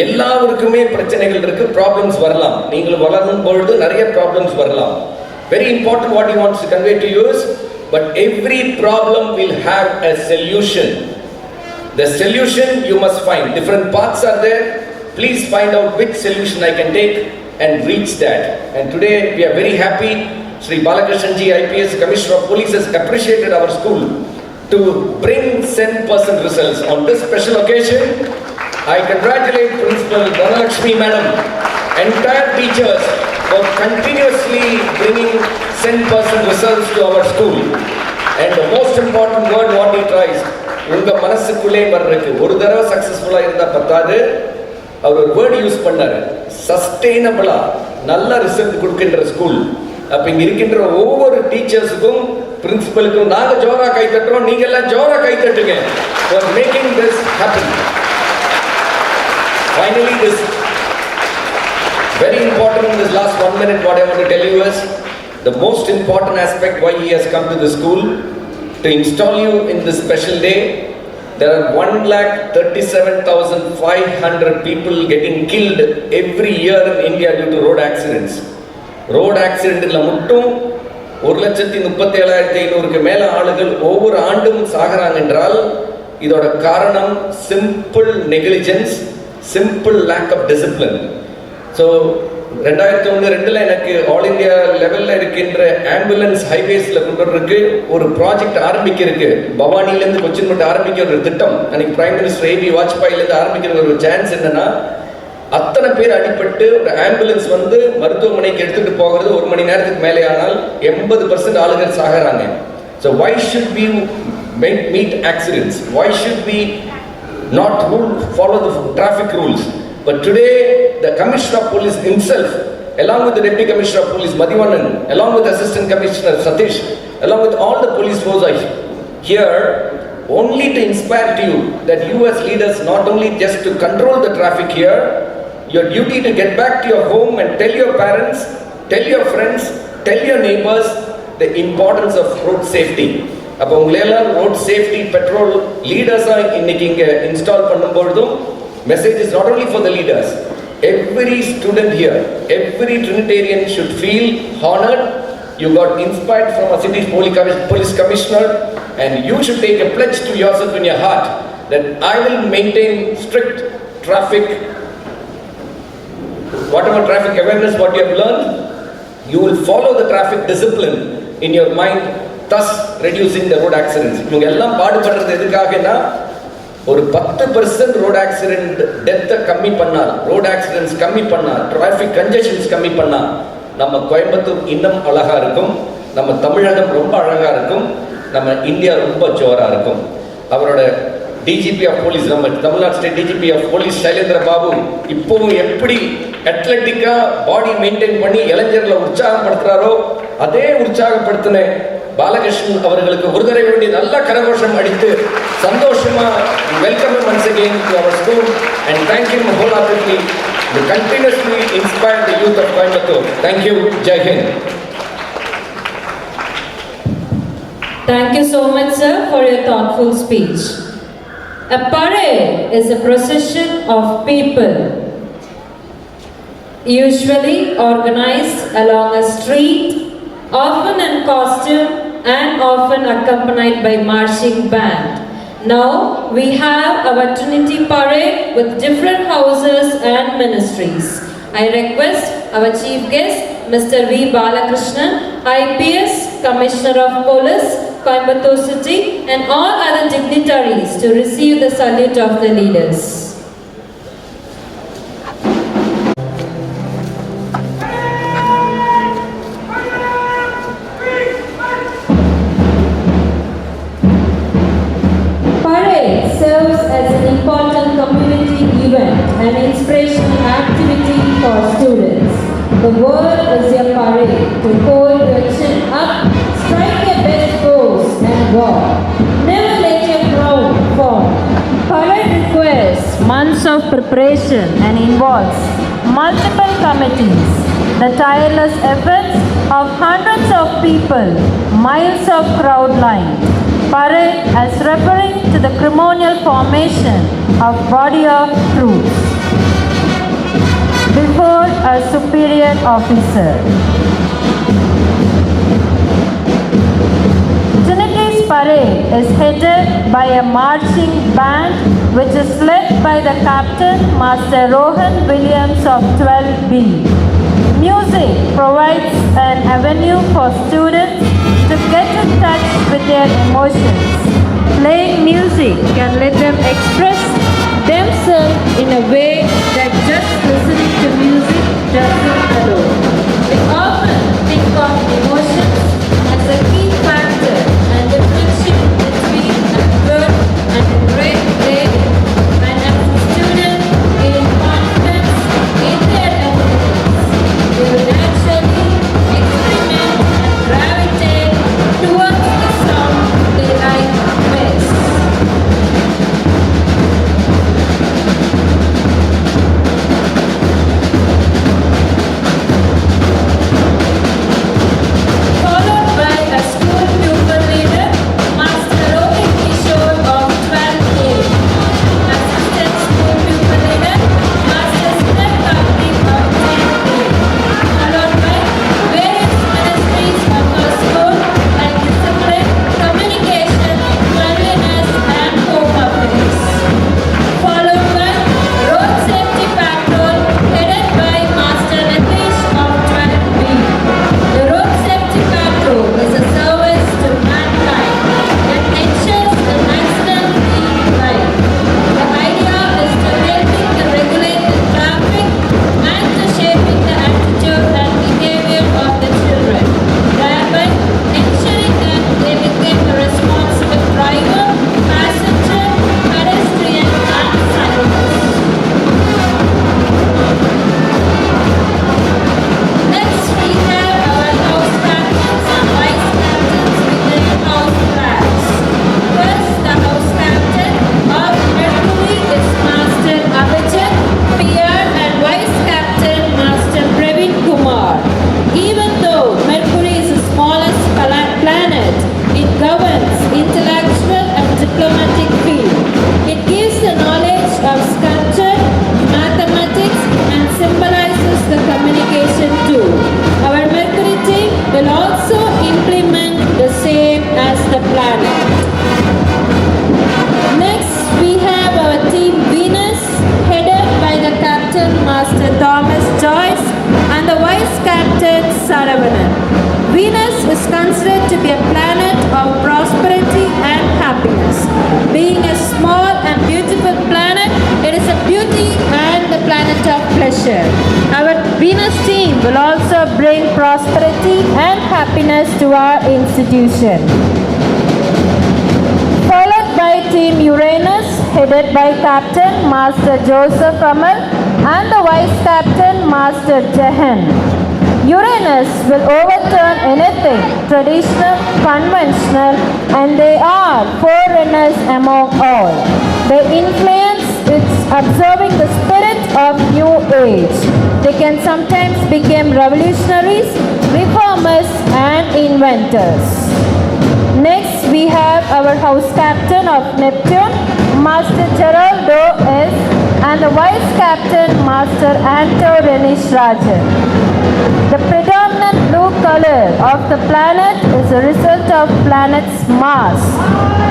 எல்லாருக்குமே பிரச்சனைகள் இருக்கு, problems வரலாம். நீங்கள் வளரும் பொழுது நிறைய ப்ராப்ளம்ஸ் வரலாம். Very important what he wants to convey to you is, but every problem will have a solution. The solution you must find. Different paths are there. Please find out which solution I can take and reach that. And today we are very happy. Sri Balakrishnan ji, IPS Commissioner of Police, has appreciated our school to bring 100% results. On this special occasion, I congratulate Principal Dhanalakshmi Madam, entire teachers for continuously bringing 100% results to our school. And the most important word what he tries, உங்க மனசுக்குள்ளே வர்றதுக்கு ஒரு தடவை சக்சஸ்ஃபுல்லா இருந்தா பத்தாது, அவர் ஒரு word use பண்ணாரு, சஸ்டெயினபிளா நல்ல ரிசல்ட் கொடுக்கின்ற ஸ்கூல். அப்ப இங்க இருக்கின்ற ஒவ்வொரு டீச்சர்ஸுக்கும் பிரின்சிபலுக்கும் நாங்க ஜோரா கை தட்டுறோம், நீங்க எல்லாம் ஜோரா கை தட்டுங்க for making this happen. Finally, this very important in this last 1 minute what I want to tell you is the most important aspect why he has come to the school to install you in this special day. There are 1,37,500 people getting killed every year in India due to road accidents. Road ஆக்சிடென்ட்ல மட்டும் 1,37,500க்கு மேல ஆளுகள் ஒவ்வொரு ஆண்டும் சாகுறாங்க என்றால் இதோட காரணம் simple negligence, simple lack of discipline. So 2001-2 எனக்கு ஆல் இந்தியா லெவல்ல இருக்கின்ற ஆம்புலன்ஸ் ஹைவேஸ்ல கொண்டு வரதுக்கு ஒரு ப்ராஜெக்ட் ஆரம்பிக்க இருக்கு. பவானிலேருந்து கொச்சின் மட்டும் ஆரம்பிக்கிற ஒரு திட்டம். அன்னைக்கு பிரைம் மினிஸ்டர் ஏபி வாஜ்பாயிலேருந்து ஆரம்பிக்கிற ஒரு சான்ஸ் என்னன்னா, அத்தனை பேர் அடிபட்டு ஒரு ஆம்புலன்ஸ் வந்து மருத்துவமனைக்கு எடுத்துட்டு போகிறது 1 மணி நேரத்துக்கு மேலே ஆனால் 80% ஆளுகள் சாகுறாங்க. So why should we meet accidents? Why should we not follow the traffic rules? But today the Commissioner of Police himself, along with the Deputy Commissioner of Police Madhivanan, along with Assistant Commissioner Satish, along with all the police force are here only to inspire to you that you as leaders not only just to control the traffic here, your duty to get back to your home and tell your parents, tell your friends, tell your neighbors the importance of road safety. அப்போ உங்களெல்லாம் road safety petrol leaders இன்னைக்கு இங்க install பண்ணும்போதும் message is not only for the leaders. Every student here, every Trinitarian should feel honored. You got inspired from a city police commissioner, and you should take a pledge to yourself in your heart that I will maintain strict traffic, whatever traffic awareness what you have learned, you will follow the traffic discipline in your mind thus reducing the road accidents. இவங்க எல்லாம் பாடுபடுறது எதுக்காகனா ஒரு 10% road accident டெத்தை கம்மி பண்ணால், road accidents கம்மி பண்ணால், traffic congestions கம்மி பண்ணால் நம்ம கோயம்புத்தூர் இன்னும் அழகா இருக்கும், நம்ம தமிழகம் ரொம்ப அழகா இருக்கும், நம்ம இந்தியா ரொம்ப ஜோரா இருக்கும். அவரோட டிஜிபி ஆஃப் போலீஸ், நம்ம Tamil Nadu state DGP of police Sylendra Babu இப்போவும் எப்படி அத்லெட்டிக்கா பாடி மெயின்டைன் பண்ணி இளைஞர்களை உற்சாகப்படுத்துறாரோ அதே உற்சாகப்படுத்தின பாலகிருஷ்ணன் அவர்களுக்கு ஒரு தடவை வேண்டி நல்ல கரகோஷம் அடித்து சந்தோஷமா welcome once again to our school and thank you wholeheartedly to continuously inspire the youth of Coimbatore. Thank you. Jai Hind. Thank you so much, sir, for your thoughtful speech. A parade is a procession of people, usually organized along a street, often in costume and often accompanied by marching band. Now we have our Trinity parade with different houses and ministries. I request our chief guest, Mr. V. Balakrishnan, IPS, Commissioner of Police, Coimbatore City, and all other dignitaries to receive the salute of the leaders. Parade serves as an important community event and inspirational activity for students. The world is your parade to hold your chin up, strike your best pose and walk. Never let your crown fall. Parade requires months of preparation and involves multiple committees, the tireless efforts of hundreds of people, miles of crowd line. Parade as referring to the ceremonial formation of body of troops before a superior officer. Trinity's parade is headed by a marching band which is led by the captain, Master Rohan Williams of 12B. Music provides an avenue for students to get in touch with their emotions. Playing music can let them express themselves in a way that just listening to music doesn't allow. We often think of emotions as a key factor and differentiate between a good and a great day, and as a student gain confidence in their abilities, they will naturally experiment and gravitate towards the song they like best. Followed by a school pupil leader, Master Rohit Kishore of 12A. Assistant school pupil leader, Master Sneh Karthik of 10A. Followed by various ministries of our school like discipline, communication, cleanliness and home affairs. Followed by road safety patrol headed by Master Nitish of 12B. The road safety patrol is a service to mankind that ensures an accident-free life. The idea is to helping to regulate the traffic and to shaping the attitude and behavior of the children, thereby ensuring that they become a responsible driver, passenger, pedestrian and cyclist. Next, we have our house captains and vice captains with their house flags. First, the house captain of Mercury is Master Abhijit, PR, and vice captain Master Praveen Kumar. Even though Mercury is the smallest planet, it governs intellectual and diplomatic field. It gives the knowledge of sculpture, mathematics, and symbolizes the communication too. Our Mercury team will also implement the same as the planet. Next, we have our team Venus, headed by the captain Master Thomas Joyce and the vice captain Saravanan. Venus is considered to be a planet of prosperity and happiness. Being a small and beautiful planet, it is a beauty and the planet of pleasure. Our Venus team will also bring prosperity and happiness to our institution. Followed by Team Uranus, headed by Captain Master Joseph Kamal and the Vice Captain Master Jehan. Uranus will overturn anything traditional, conventional, and they are forerunners among all. They influence its observing the spirit of new age. They can sometimes become revolutionaries, reformers, and inventors. Next, we have our house captain of Neptune, Master Geraldo S. and the Vice Captain Master Anto Renish Rajan. The predominant blue color of the planet is a result of planet's mass,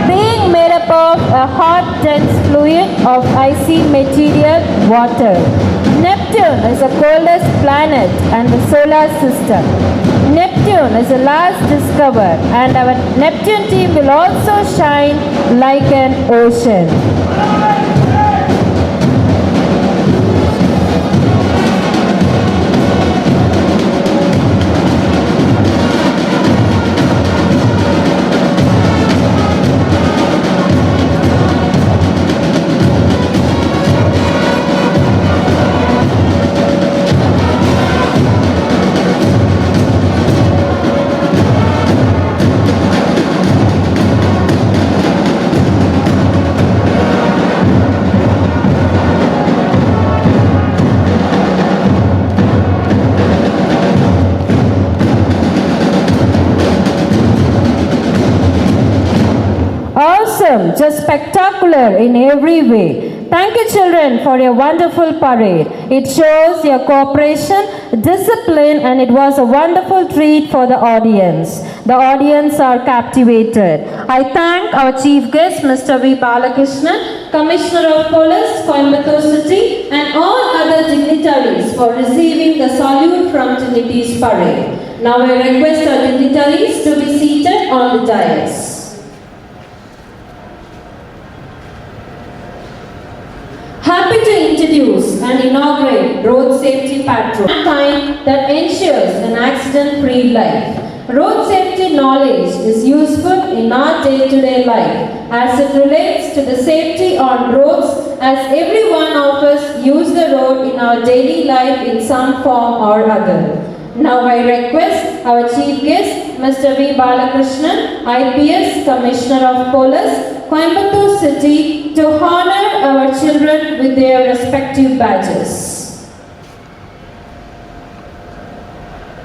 being made up of a hot dense fluid of icy material, water. Neptune is the coldest planet in the solar system. Neptune is the last discovered, and our Neptune team will also shine like an ocean. Awesome, just spectacular in every way. Thank you children for your wonderful parade. It shows your cooperation, discipline, and it was a wonderful treat for the audience. The audience are captivated. I thank our chief guest Mr. V. Balakrishnan, Commissioner of Police, Coimbatore City, and all other dignitaries for receiving the salute from Trinity's parade. Now I request our dignitaries to be seated on the dais. Happy to introduce and inaugurate Road Safety Patrol, a time that ensures an accident-free life. Road safety knowledge is useful in our day-to-day life as it relates to the safety on roads, as every one of us use the road in our daily life in some form or other. Now I request our chief guest Mr. V. Balakrishnan, IPS Commissioner of Police, Coimbatore City, to honor our children with their respective badges.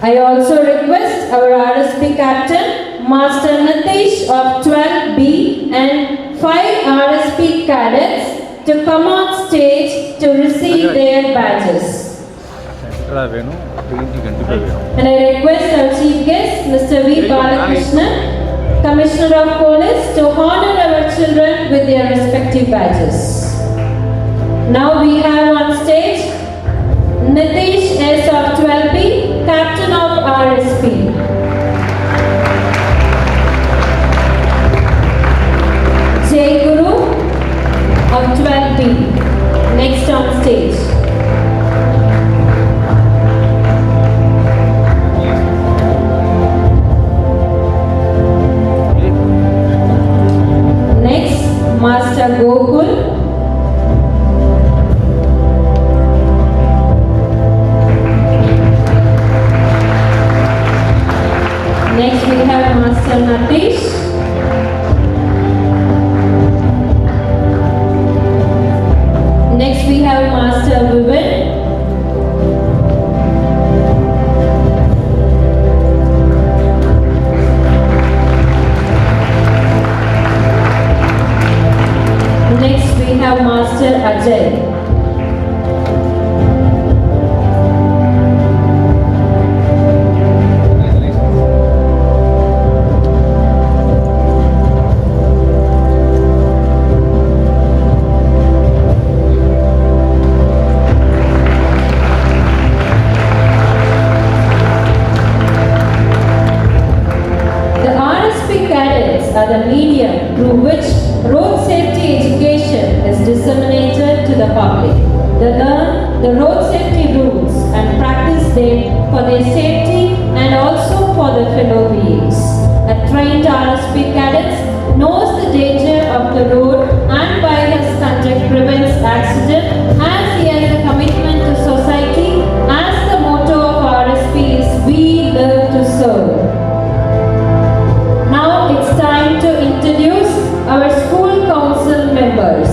I also request our RSP Captain, Master Nitish of 12B and 5 RSP cadets to come on stage to receive their badges. And I request our chief guest, Mr. V. Balakrishnan, Commissioner of Police, to honor our children with their respective badges. Now we have on stage Nitish S. of 12B, Captain of RSP. Jay Guru of 12B, next on stage. Master Gokul, next we have Master Natish, next we have Master their safety and also for the fellow beings. A trained RSP cadet knows the danger of the road and by his conduct prevents accident as he has a commitment to society as the motto of RSP is "We live to serve." Now it's time to introduce our school council members.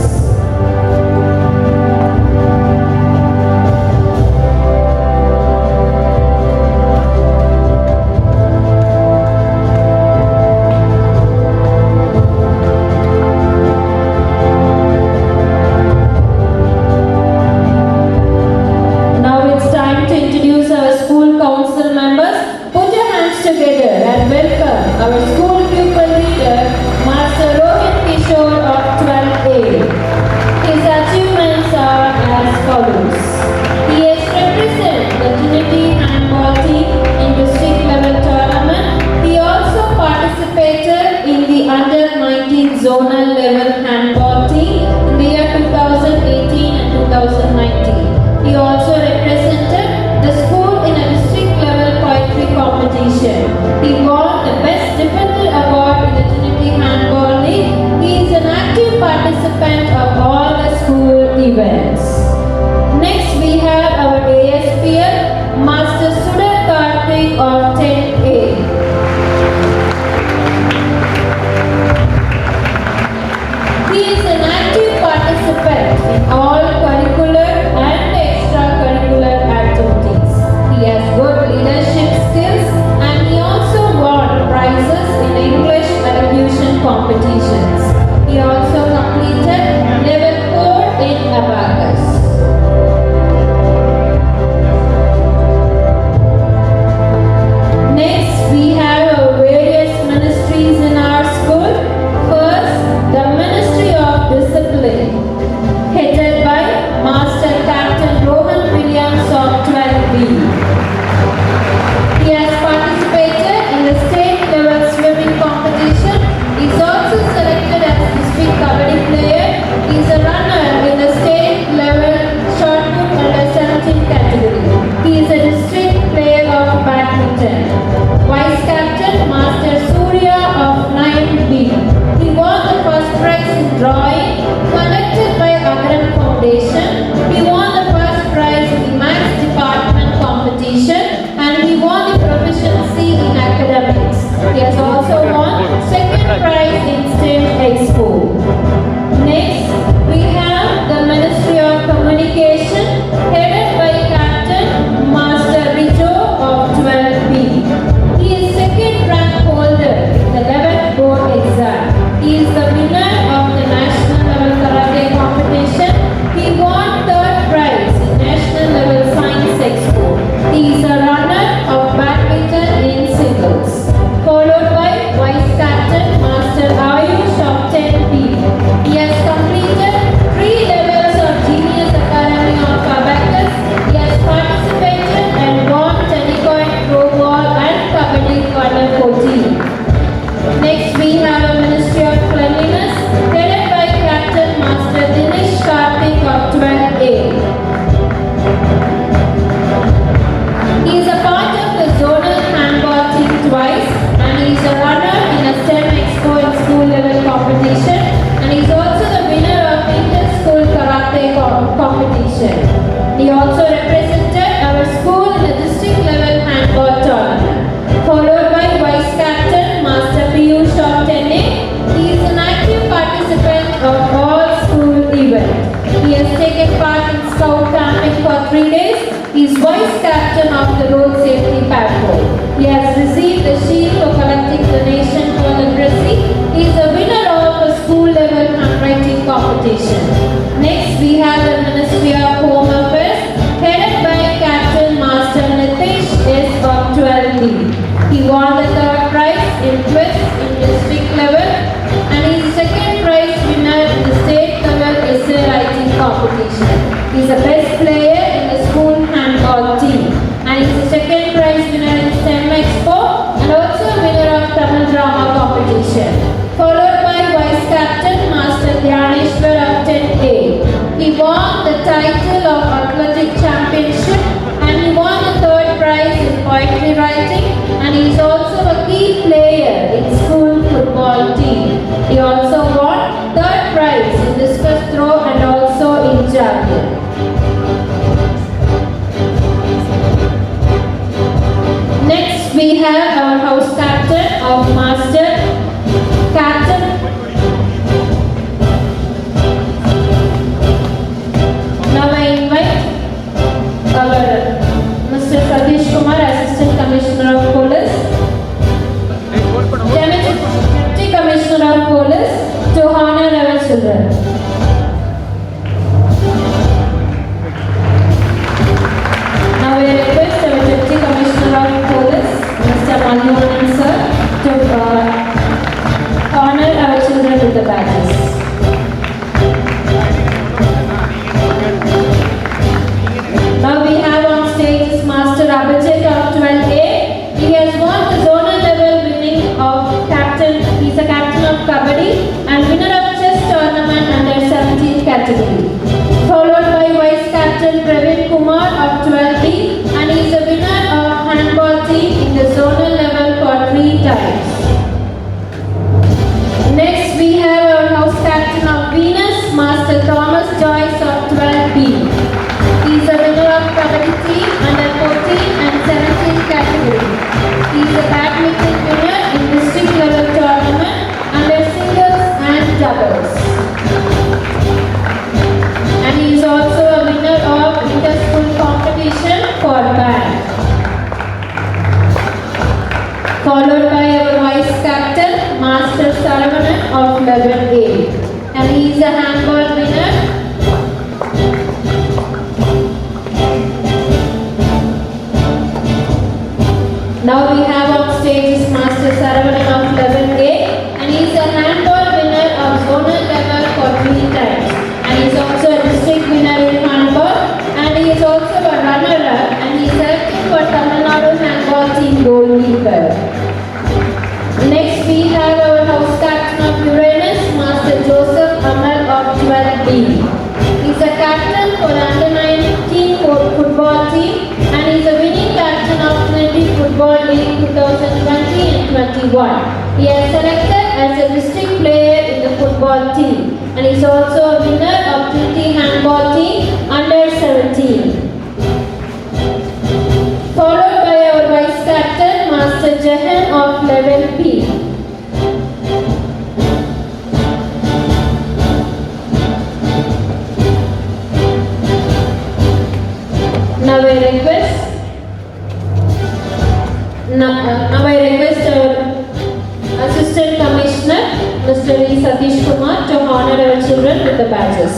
Now it's time to introduce our school council members. Put your hands together and welcome our school pupil leader, Master Rohit Kishore of 12A. His achievements are as follows. He has represented the Trinity handball team in district level tournament. He also participated in the under-19 zonal level handball team in the year 2018 and 2019. He also represented the school in a district level poetry competition. He won the Best Defender Award in the Trinity Handball League. He is an active participant of all the school events. Next we have our ASPL, Master Sudhir Karthik of 10A. He is an active participant in all curricular and extracurricular activities. He has good leadership skills and he also won prizes in English elocution competitions. He also completed level 4 in abacus. Next, we have our various ministries in our school. First, the Ministry of Discipline, headed by Master Captain Rohan Williams of 12B. He has participated in the state level swimming competition. He is also selected as district kabaddi player. He is a runner in the state level shot put under 17 category. He is a district player of badminton. Vice Captain Master Surya of 9B. He won the first prize in drawing conducted by Agran Foundation. He won the first prize in the Maths Department competition and he won the proficiency in academics. He has also won second prize in STEM Expo. Next, we have the Ministry of Communication headed by Captain Master Rijo of 12B. He is second rank holder in the 11th board exam. He is the winner of the national level karate competition. He won third prize in national level science expo. He is a runner of badminton in singles. Followed by Vice Captain Master Ayush of 10B. He has completed 3 levels of Genius Academy of abacus. He has participated and won tennis-coin, throw ball and kabaddi under 14. Next we have a Ministry of Cleanliness headed by Captain Master Dinesh Karthik of 12A. He is a part of the zonal handball team twice and he is a runner in a STEM Expo in school level competition and he is also the winner of inter-school karate competition. He also represented our school in the district level handball tournament. Followed by Vice Captain Master Piyush of 10A. He is an active participant of all school events. He has taken part in scout camping for 3 days. He is Vice Captain of the Road Safety Patrol. He has received the shield for collecting donation for literacy. He is a winner of a school level handwriting competition. Next we have the Ministry of Home Affairs headed by Captain Master Nitesh S of 12B. He won the third prize in quiz in district level and he is second prize winner in the state level essay writing competition. He is the best player in the school handball team and he is the second prize winner in STEM Expo and also a winner of Tamil drama competition. Followed by Vice Captain Master Dhyaneshwar of 10A. He won the title of Athletic Championship and he won the third prize in have our house captain of Master Captain. Now I invite our Mr. Satish Kumar, Assistant Commissioner of Police, Deputy Commissioner of Police, to honor our children. Now we request our Deputy Commissioner of Police, Mr. Malyonan sir, to honor our children with the badges. Now we have on stage is Master Abhijit of 12A. He has won the zonal level winning of captain. He is a captain of Kabaddi and winner of chess tournament under 17 category. Followed by Vice Captain Praveen Kumar of 12B, and he is a winner of handball team in the zonal level for 3 times. Next we have our house captain of Venus, Master Thomas Joyce of 12B. He is a winner of Kabaddi team under 14 and 17 category. He is a badminton winner in district level tournament under singles and doubles. And he is also a winner of inter-school competition for band. Followed by our vice captain, Master Saravanan of 11A. And he is a handball winner. Now we have on stage is Master Saravanan of 11A, and he is a handball winner of zonal level for 3 times. And he is also a district winner in handball, and he is also a runner-up, and he is selected for Tamil Nadu handball team goalkeeper. Next we have our house captain of Uranus, Master Joseph Amal of 12B. He is a captain for under 19 football team, and he is a winning captain of Trinity Football League 2020 and 21. He has selected as a district player in the football team, and he is also a winner of Trinity handball team under 17. Followed by our vice captain, Master Jahan of 11P. Now I request our Assistant Commissioner, Mr. E. Satish Kumar, to honor our children with the badges.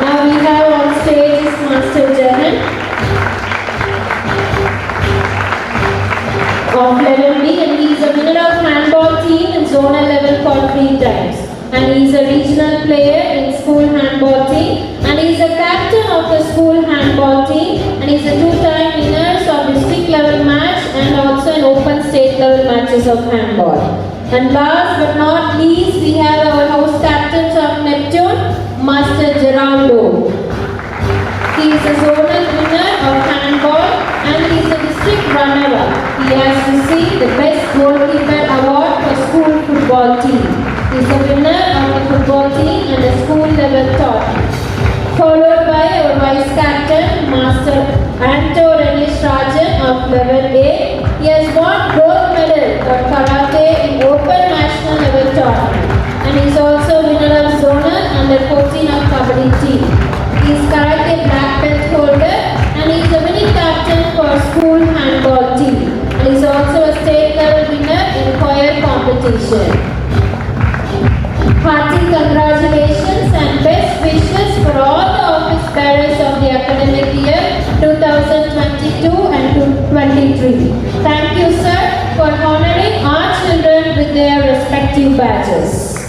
Now we have on stage is Master Jahan of 11B, and he is a winner of handball team in zonal level for 3 times. And he is a regional player in school handball team, and he is a captain of the school handball team, and he is a 2-time winners of district level match and also in open state level matches of handball. And last but not least, we have our house captains of Neptune, Master Geraldo. He is a zonal winner of handball and he is a district runner-up. He has received the best goalkeeper award for school football team. He is a winner of the football team and the school level tournament. Followed by our vice captain, Master Anto Renish Rajan of 11A. He has won gold medal for karate in open national level tournament. And he is also winner of zonal under 14 of Kabaddi team. He is karate black belt holder and he is a winning captain for school handball team. And he is also a state level winner in choir competition. Hearty congratulations and best wishes for all the office bearers of the academic year 2022 and 2023. Thank you, sir, for honoring our children with their respective badges.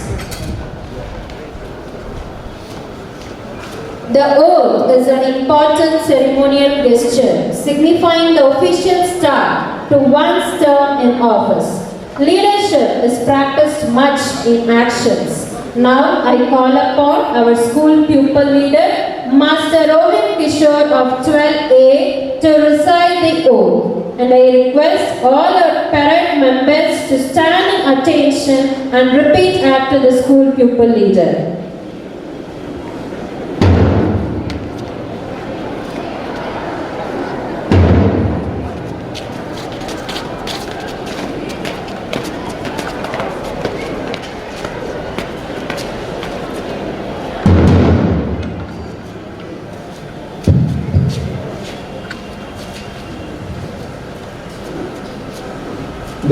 The oath is an important ceremonial gesture signifying the official start to one's term in office. Leadership is practiced much in actions. Now I call upon our school pupil leader, Master Rohit Kishore of 12A, to recite the oath. And I request all our parent members to stand in attention and repeat after the school pupil leader.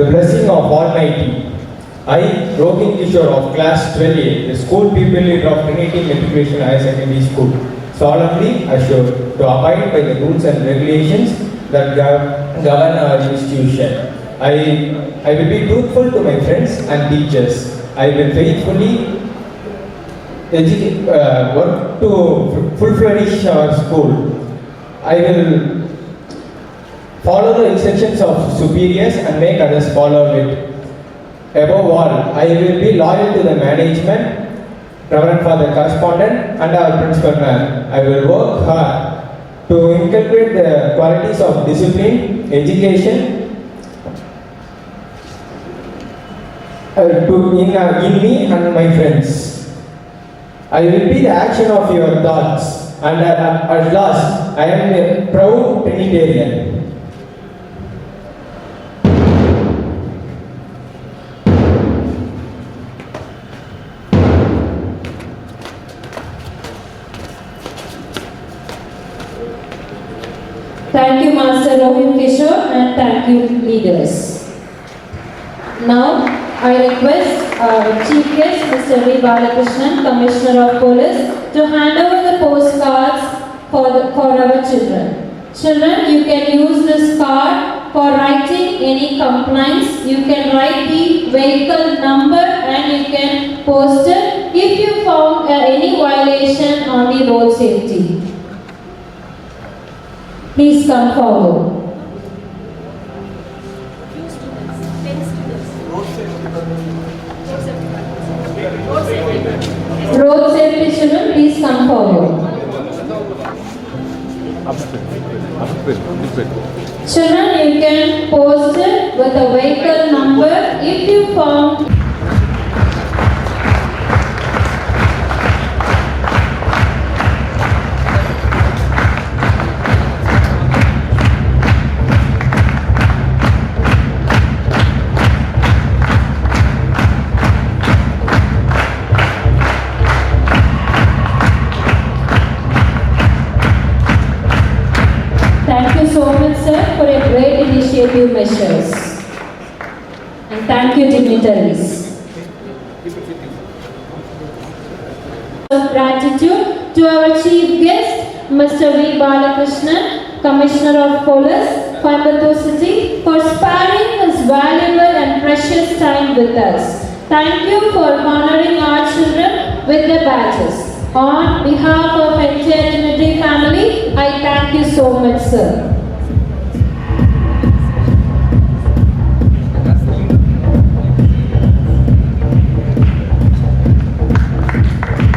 the blessing of Almighty. I, Kishore of class 12A, the school people leader of Trinity MATRIC.HR.SEC school, solemnly assure to abide by the rules and regulations that govern our institution. I will be truthful to my friends and teachers. I will faithfully work to full flourish our school. I will follow the instructions of superiors and make others follow it. Above all, I will be loyal to the management, Reverend Father Correspondent and our Principal Ma'am. I will work hard to inculcate the qualities of discipline, education, in me and my friends. I will be the action of your thoughts, and at last, I am a proud Trinitarian. Thank you, Master Kishore, and thank you, leaders. Now, I request our Chief Guest, Mr. V. Balakrishnan, Commissioner of Police, to hand over the postcards for our children. Children, you can use this card for writing any complaints. You can write the vehicle number and you can post it if you found any violation on the road safety. Please come forward. Road safety children, please come forward. Children, you can post it with a vehicle number if you found. Thank you so much, sir, for a great initiative measures. And thank you, dignitaries. Gratitude to our chief guest, Mr. V. Balakrishnan, Commissioner of Police, Coimbatore City, for sparing his valuable and precious time with us. Thank you for honoring our children with the badges. On behalf of entire Trinity family, I thank you so much, sir.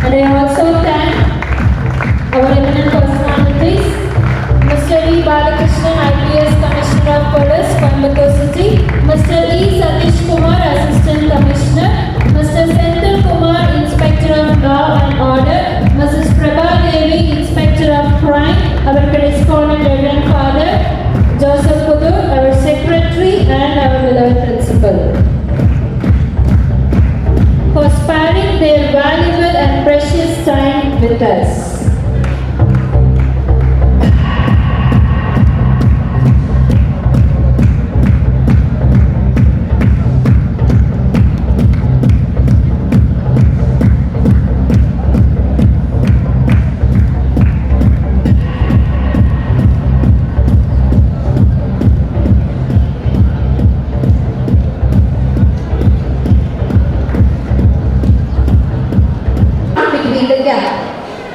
And I also thank our eminent personalities, Mr. E. Balakrishnan, IPS Commissioner of Police, Coimbatore City, Mr. E. Satish Kumar, Assistant Commissioner, Mr. Senthil Kumar, Inspector of Law and Order, Mrs. Prabha Devi, Inspector of Crime, our correspondent Reverend Father Joseph Pudur, our Secretary and our beloved Principal, for sparing their valuable and precious time with us.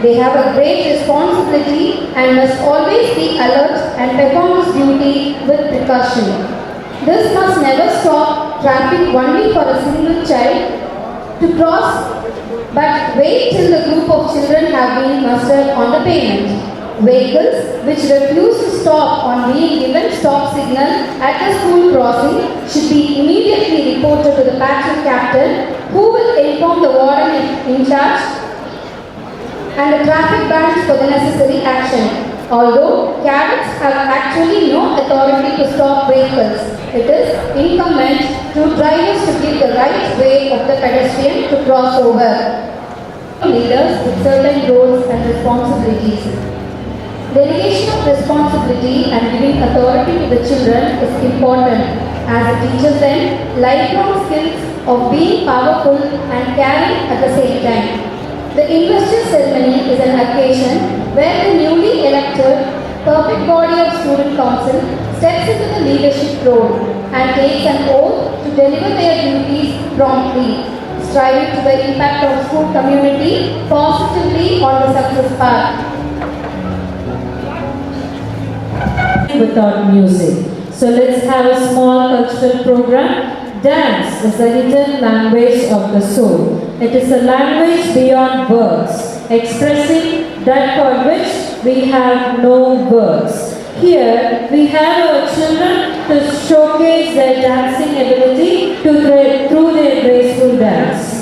They have a great responsibility and must always be alert and perform this duty with precaution. This must never stop traffic only for a single child to cross, but wait till the group of children have been mustered on the pavement. Vehicles which refuse to stop on being given stop signal at the school crossing should be immediately reported to the patrol captain, who will inform the warden in charge and the traffic bands for the necessary action. Although cadets have actually no authority to stop vehicles, it is incumbent to drivers to give the right way of the pedestrian to cross over. Leaders with certain roles and responsibilities. Delegation of responsibility and giving authority to the children is important. as it teaches them lifelong skills of being powerful and caring at the same time. The Investiture ceremony is an occasion where the newly elected perfect body of student council steps into the leadership role and takes an oath to deliver their duties promptly, striving to the impact of school community positively on the success path. Without music. So let's have a small cultural program. Dance is the hidden language of the soul. It is a language beyond words, expressing that for which we have no words. Here we have our children to showcase their dancing ability through their graceful dance.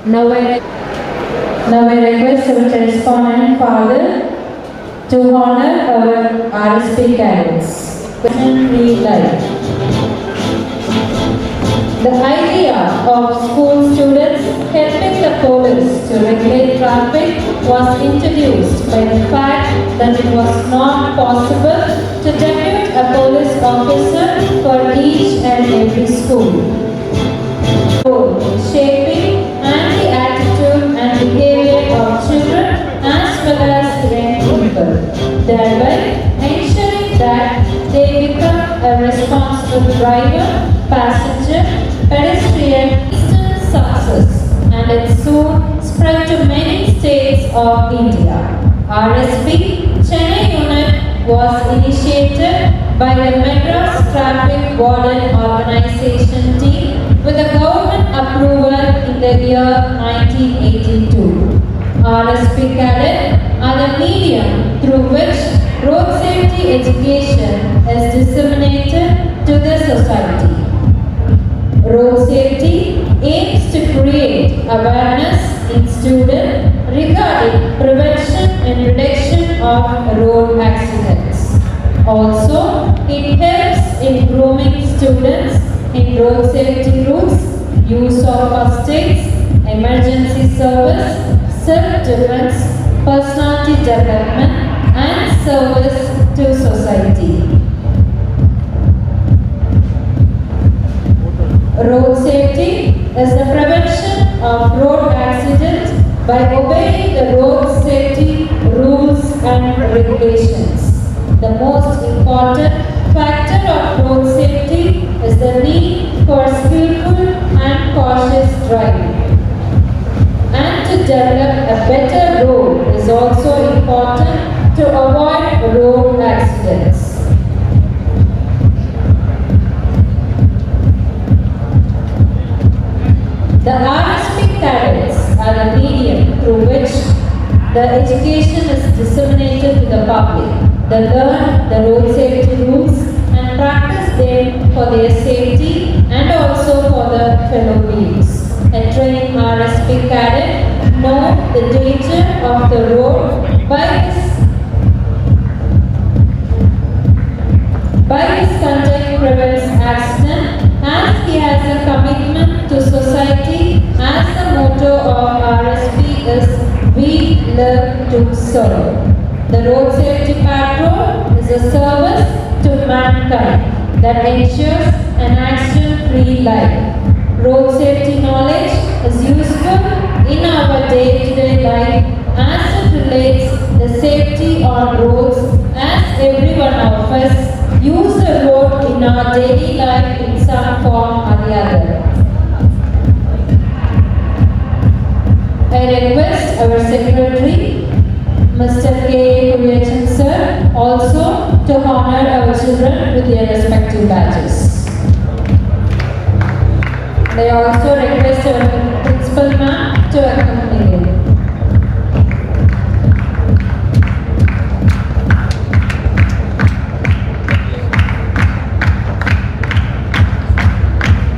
Now I request our correspondent father to honor our RSP cadets. Read life. The idea of school students helping the police to regulate traffic was introduced by the fact that it was not possible to depute a police officer for each and every school. Shaping and the attitude and behavior of children as well as young people, thereby ensuring that they become a responsible driver, passenger, pedestrian, instant success, and it soon spread to many states of India. RSP Chennai unit was initiated by the Madras Traffic Warden Organization team with a government approval in the year 1982. RSP cadet are the medium through which road safety education is disseminated to the society. Road safety aims to create awareness in students regarding prevention and reduction of road accidents. Also, it helps in grooming students in road safety rules, use of first aids, emergency service, self-defense, personality development, and service to society. Road safety is the prevention of road accidents by obeying the road safety rules and regulations. The most important factor of road safety is the need for skillful and cautious driving. And to develop a better road is also important to avoid road accidents. The RSP cadets are the medium through which the education is disseminated to the public. They learn the road safety rules and practice them for their safety and also for the fellow beings. A trained RSP cadet know the danger of the road by his conduct prevents accident, as he has a commitment to society, as the motto of RSP is "We Learn to Serve." The road safety patrol is a service to mankind that ensures an accident-free life. Road safety knowledge is useful in our day-to-day life as it relates the safety on roads, as every one of us use the road in our daily life in some form or the other. I request our secretary, Mr. K. sir, also to honor our children with their respective badges. They also request our principal ma'am to accompany them.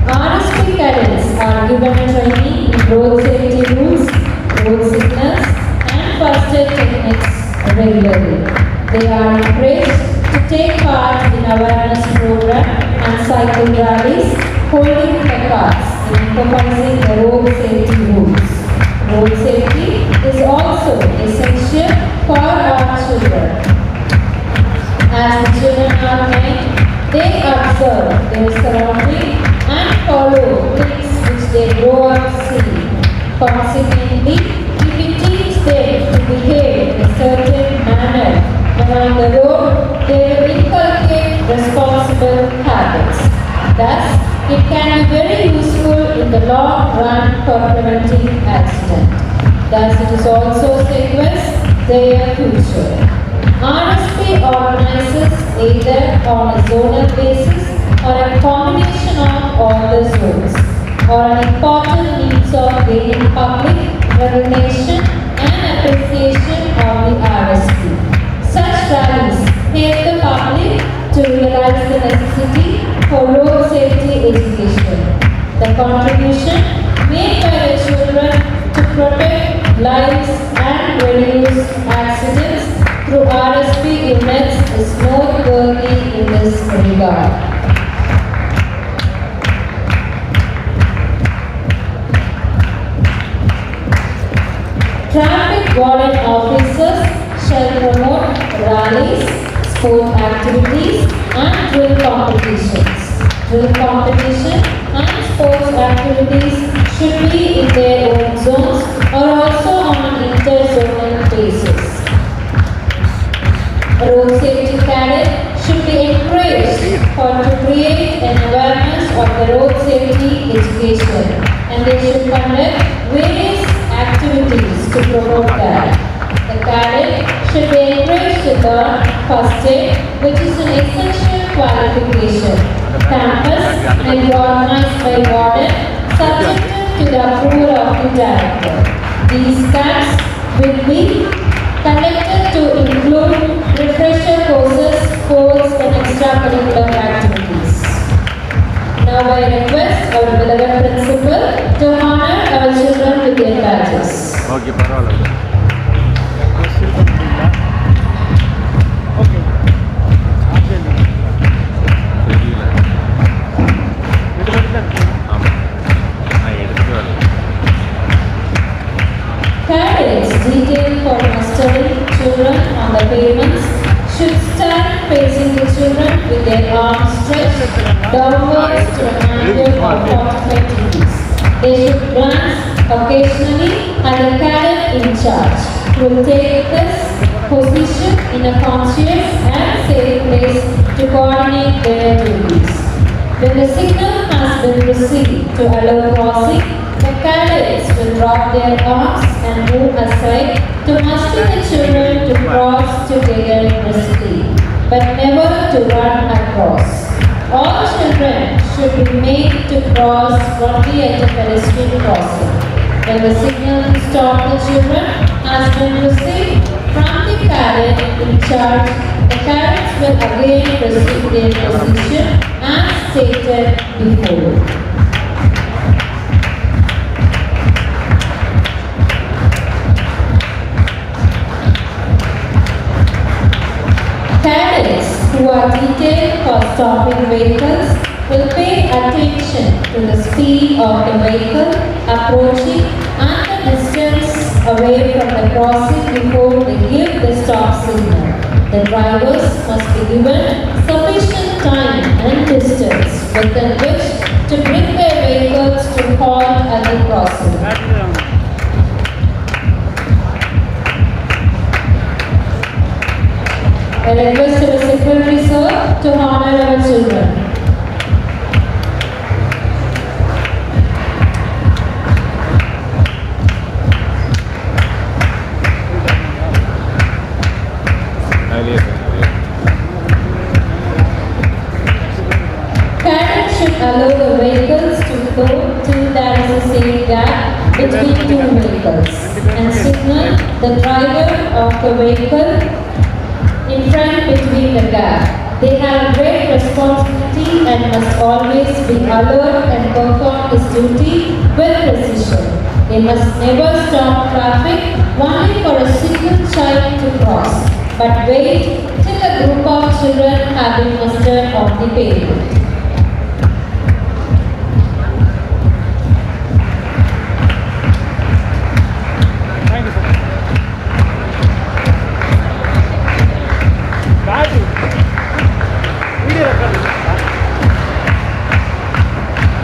RSP cadets are given training in road safety rules, road signals, and first aid techniques regularly. They are encouraged to take part in awareness program and cycle rallies, holding placards emphasizing the road safety rules. Road safety is also essential for our children. As the children are trained, they observe their surroundings and follow things which they grow up seeing. Consequently, if we teach them to behave in a certain manner when on the road, they will inculcate responsible habits. Thus, it can be very useful in the long run for preventing accident. Thus, it is also secures their future. RSP organizes either on a zonal basis or a combination of all the zones, or an important means of gaining public recognition and appreciation of the RSP. Such rallies help the public to realize the necessity for road safety education. The contribution made by the children warrant officers shall promote rallies, sport activities and drill competitions. Drill competition and sports activities should be in their own zones or also on an inter-zonal basis. Road safety cadet should be encouraged to create an awareness of the road safety education, and they should conduct various activities to promote that. The cadet should be encouraged to learn first aid, which is an essential qualification. Campus may be organized by warden, subjected to the approval of the director. These camps will be conducted to include refresher courses, sports and extracurricular activities. Now I request our beloved principal to honor our children with their badges. Okay, parallel. Cadets detailed for mustering children on the pavements should stand facing the children with their arms stretched downwards to an angle of 45 degrees. They should glance occasionally at the cadet in charge, who will take this position in a conscious and safe place to coordinate their duties. When the signal has been received to allow crossing, the cadets will drop their arms and move aside to muster the children to cross together briskly, but never to run across. All children should be made to cross only at the pedestrian crossing. When the signal to stop the children has been received from the cadet in charge, the cadets will again resume their position as stated before. Cadets who are detailed for stopping vehicles will pay attention to the speed of the vehicle approaching and the distance away from the crossing before they give the stop signal. The drivers must be given sufficient time and distance within which to bring their vehicles to halt at the crossing. I request our Secretary Sir to honor our children. Cadets should allow the vehicles to go till there is a safe gap between two vehicles and signal the driver of the vehicle in front between the gap. They have great responsibility and must always be alert and perform this duty with precision. They must never stop traffic only for a single child to cross, but wait till a group of children have been mustered on the pavement.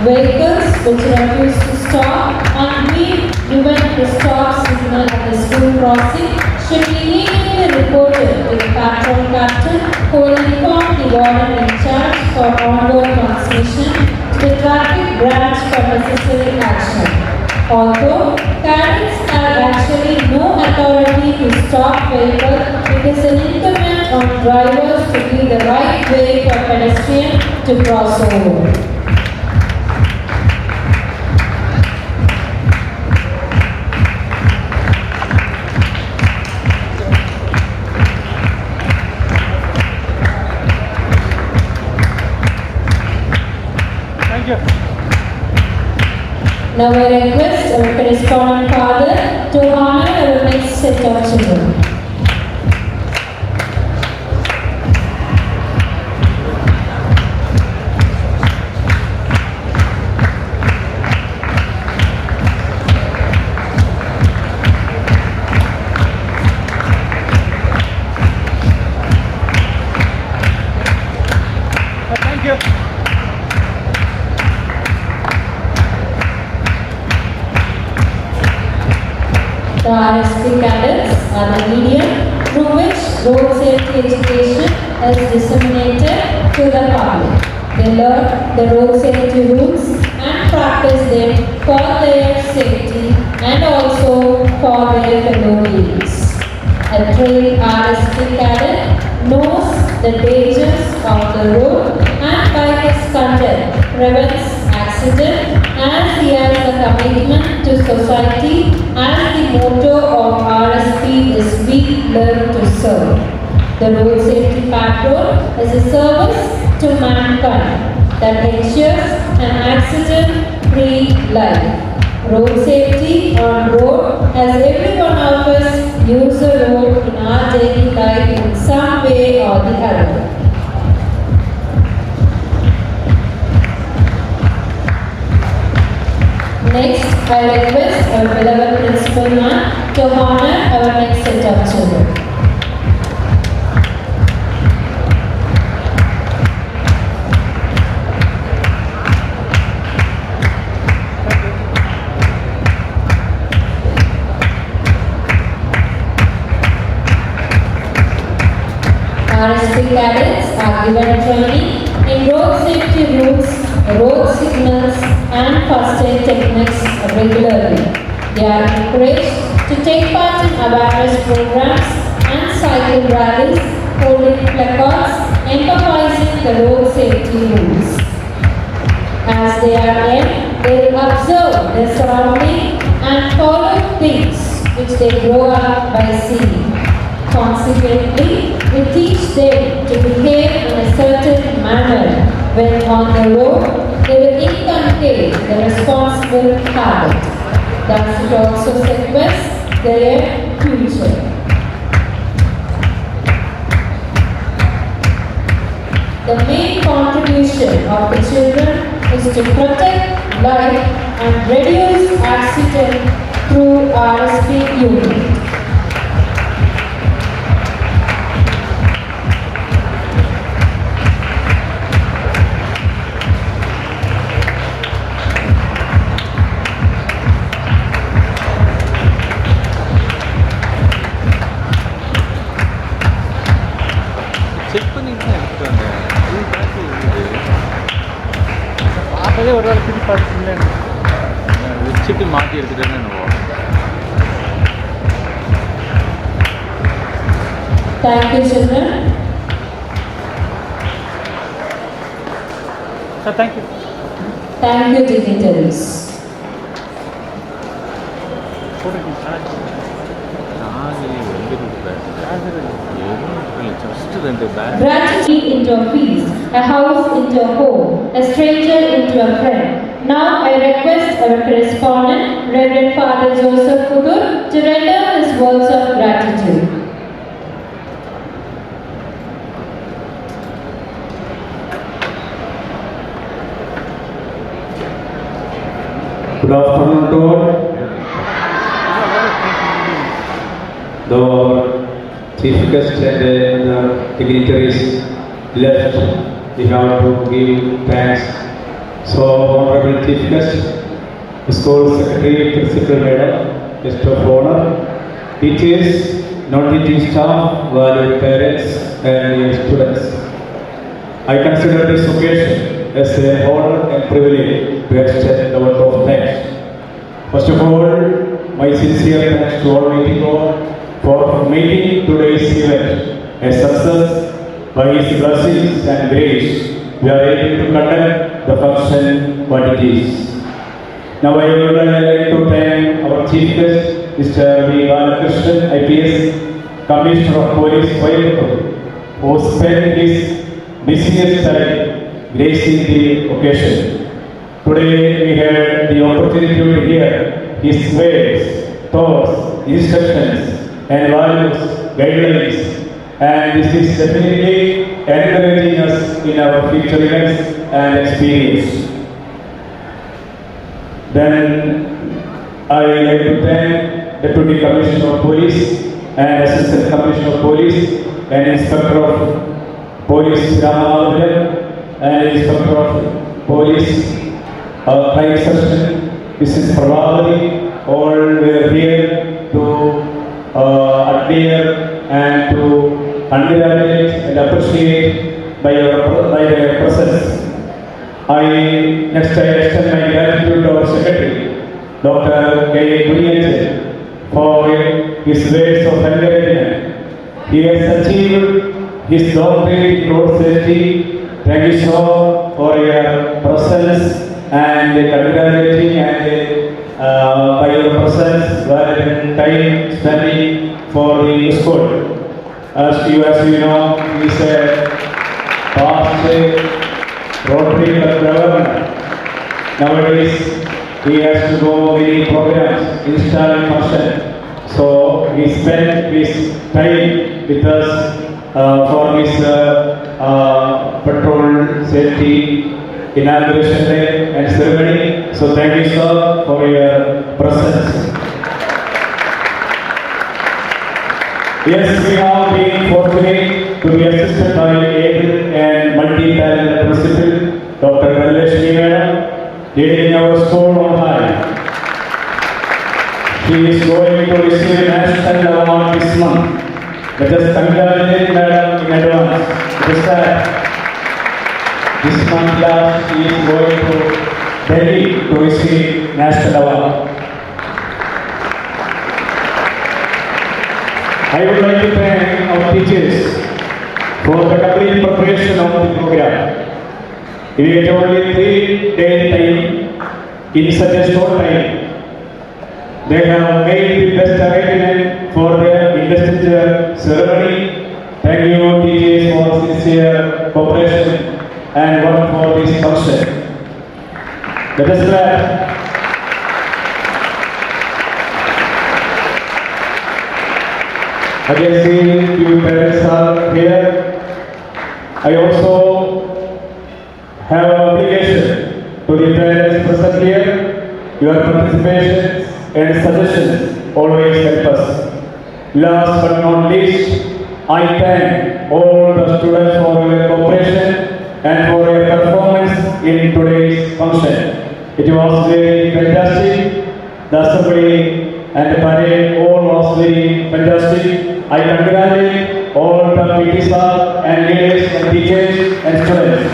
Vehicles which refuse to stop and be given the stop signal at the school crossing should be immediately reported to the patrol captain, who will inform the warden in charge for onward transmission to the traffic branch for necessary action. Although cadets have actually no authority to stop vehicles, it is an incumbent on drivers to give the right way for pedestrians to cross over. Now I request our correspondent father to honor our next set of children. RSP cadets are the medium through which road safety education is disseminated to the public. They learn the road safety rules and practice them for their safety and also for their fellow beings. A trained RSP cadet knows the dangers of the road and by his conduct prevents accident as he has a commitment to society as the motto of RSP is we learn to serve. The road safety patrol is a service to mankind that ensures an accident-free life. Road safety on road as every one of us use the road in our daily life in some way or the other. Next, I request our beloved principal ma'am to honor our next set of children. RSP cadets are given training in road safety rules, road signals and first aid techniques regularly. They are encouraged to take part in awareness programs and cycle rallies, holding placards, emphasizing the road safety rules. As they are young, they will observe their surrounding and follow things which they grow up by seeing. Consequently, we teach them to behave in a certain manner. When on the road, they will inculcate the responsible habit. Thus, it also secures their future. The main contribution of the children is to protect life and reduce accident through RSP unit. Check பண்ணிட்டு எடுத்துட்டு வந்தேன். இது back இருக்குது. பார்த்ததே ஒரு வேளை திருப்பி பார்த்துங்களேன். வச்சுட்டு மாற்றி எடுத்துட்டேன்னு என்னவோ. Thank you, children. Sir, thank you. Thank you, dignitaries. Gratitude into a feast, a house into a home, a stranger into a friend. Now I request our correspondent, Reverend Father Joseph Putur, to render his words of gratitude. Good afternoon to all. The chief guest and the dignitaries left, we have to give thanks. So, honorable chief guest, school secretary, principal madam, guest of honor, teachers, non-teaching staff, valued parents and students. I consider this occasion as an honor and privilege to extend a word of thanks. First of all, my sincere thanks to Almighty God for making today's event a success. By His blessings and grace, we are able to conduct the function what it is. Now I would like to thank our chief guest, Mr. Ramanathapuram, IPS, Commissioner of Police, Coimbatore, who spent his busiest time gracing the occasion. Today we had the opportunity to hear his ways, thoughts, instructions and values, guidelines, and this is definitely encouraging us in our future events and experience. Then I would like to thank Deputy Commissioner of Police and Assistant Commissioner of Police and Inspector of Police Ramanathapuram and Inspector of Police Crime Section, Mrs. Pravali, all were here to admire and to congratulate and appreciate by their presence. Next I extend my gratitude to our secretary, Dr. COIMBATORE, for his words of encouragement. He has achieved his doctorate in road safety. Thank you so for your presence and congratulating and by your presence while time spending for the school. As you know, he is a past Rotary Club governor. Nowadays, he has to go many programs, installing function. So he spent his time with us for his patrol safety inauguration day and ceremony. So thank you, sir, for your presence. Yes, we have been fortunate to be assisted by able and multi-talented principal, Dr. Madam, leading our school on high. She is going to receive a national award this month. Let us congratulate Madam in advance. This month last, she is going to Delhi to receive national award. I would like to thank our teachers for the complete preparation of the program. We had only 3 days time in such a short time. They have made the best arrangement for their investiture ceremony. Thank you, teachers, for sincere cooperation and work for this function. Let us clap. I can see few parents are here. I also have an obligation to the parents present here. Your participation and suggestions always help us. Last but not least, I thank all the students for your cooperation and for your performance in today's function. It was very fantastic. The assembly and the parade all was very fantastic. I congratulate all the PT staff and leaders and teachers and students.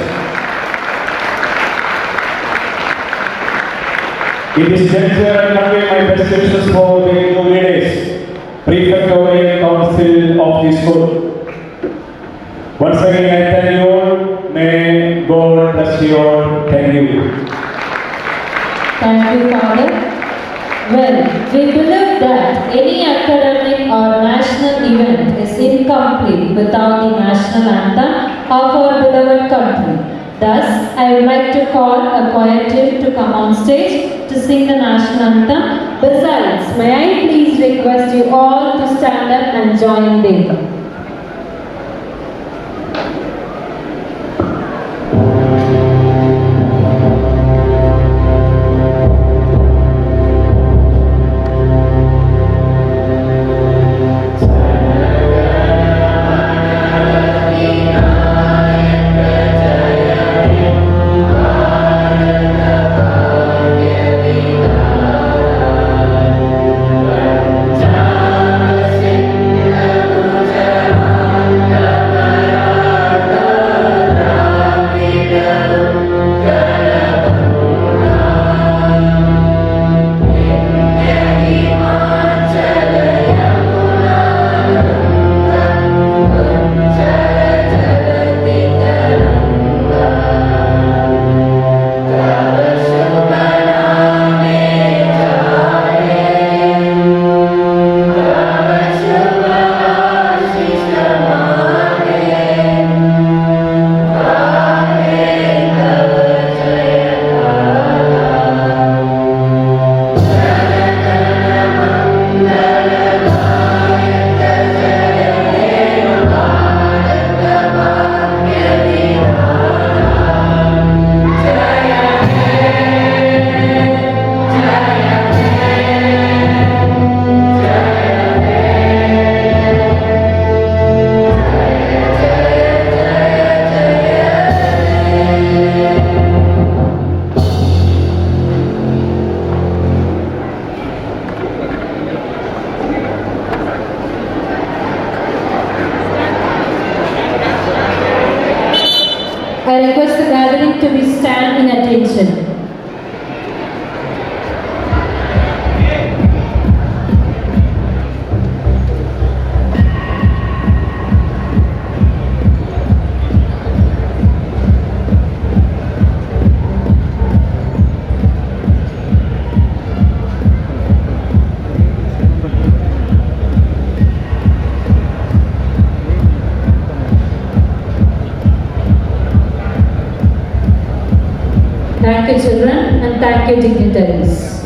In this juncture, I convey my best wishes for the new leaders, prefectorial council of the school. Once again, I thank you all. May God bless you all. Thank you. Thank you, Father. Well, we believe that any academic or national event is incomplete without the national anthem of our beloved country. Thus, I would like to call a choir team to come on stage to sing the national anthem. Besides, may I please request you all to stand up and join them. Jai Thank you children and thank you dignitaries.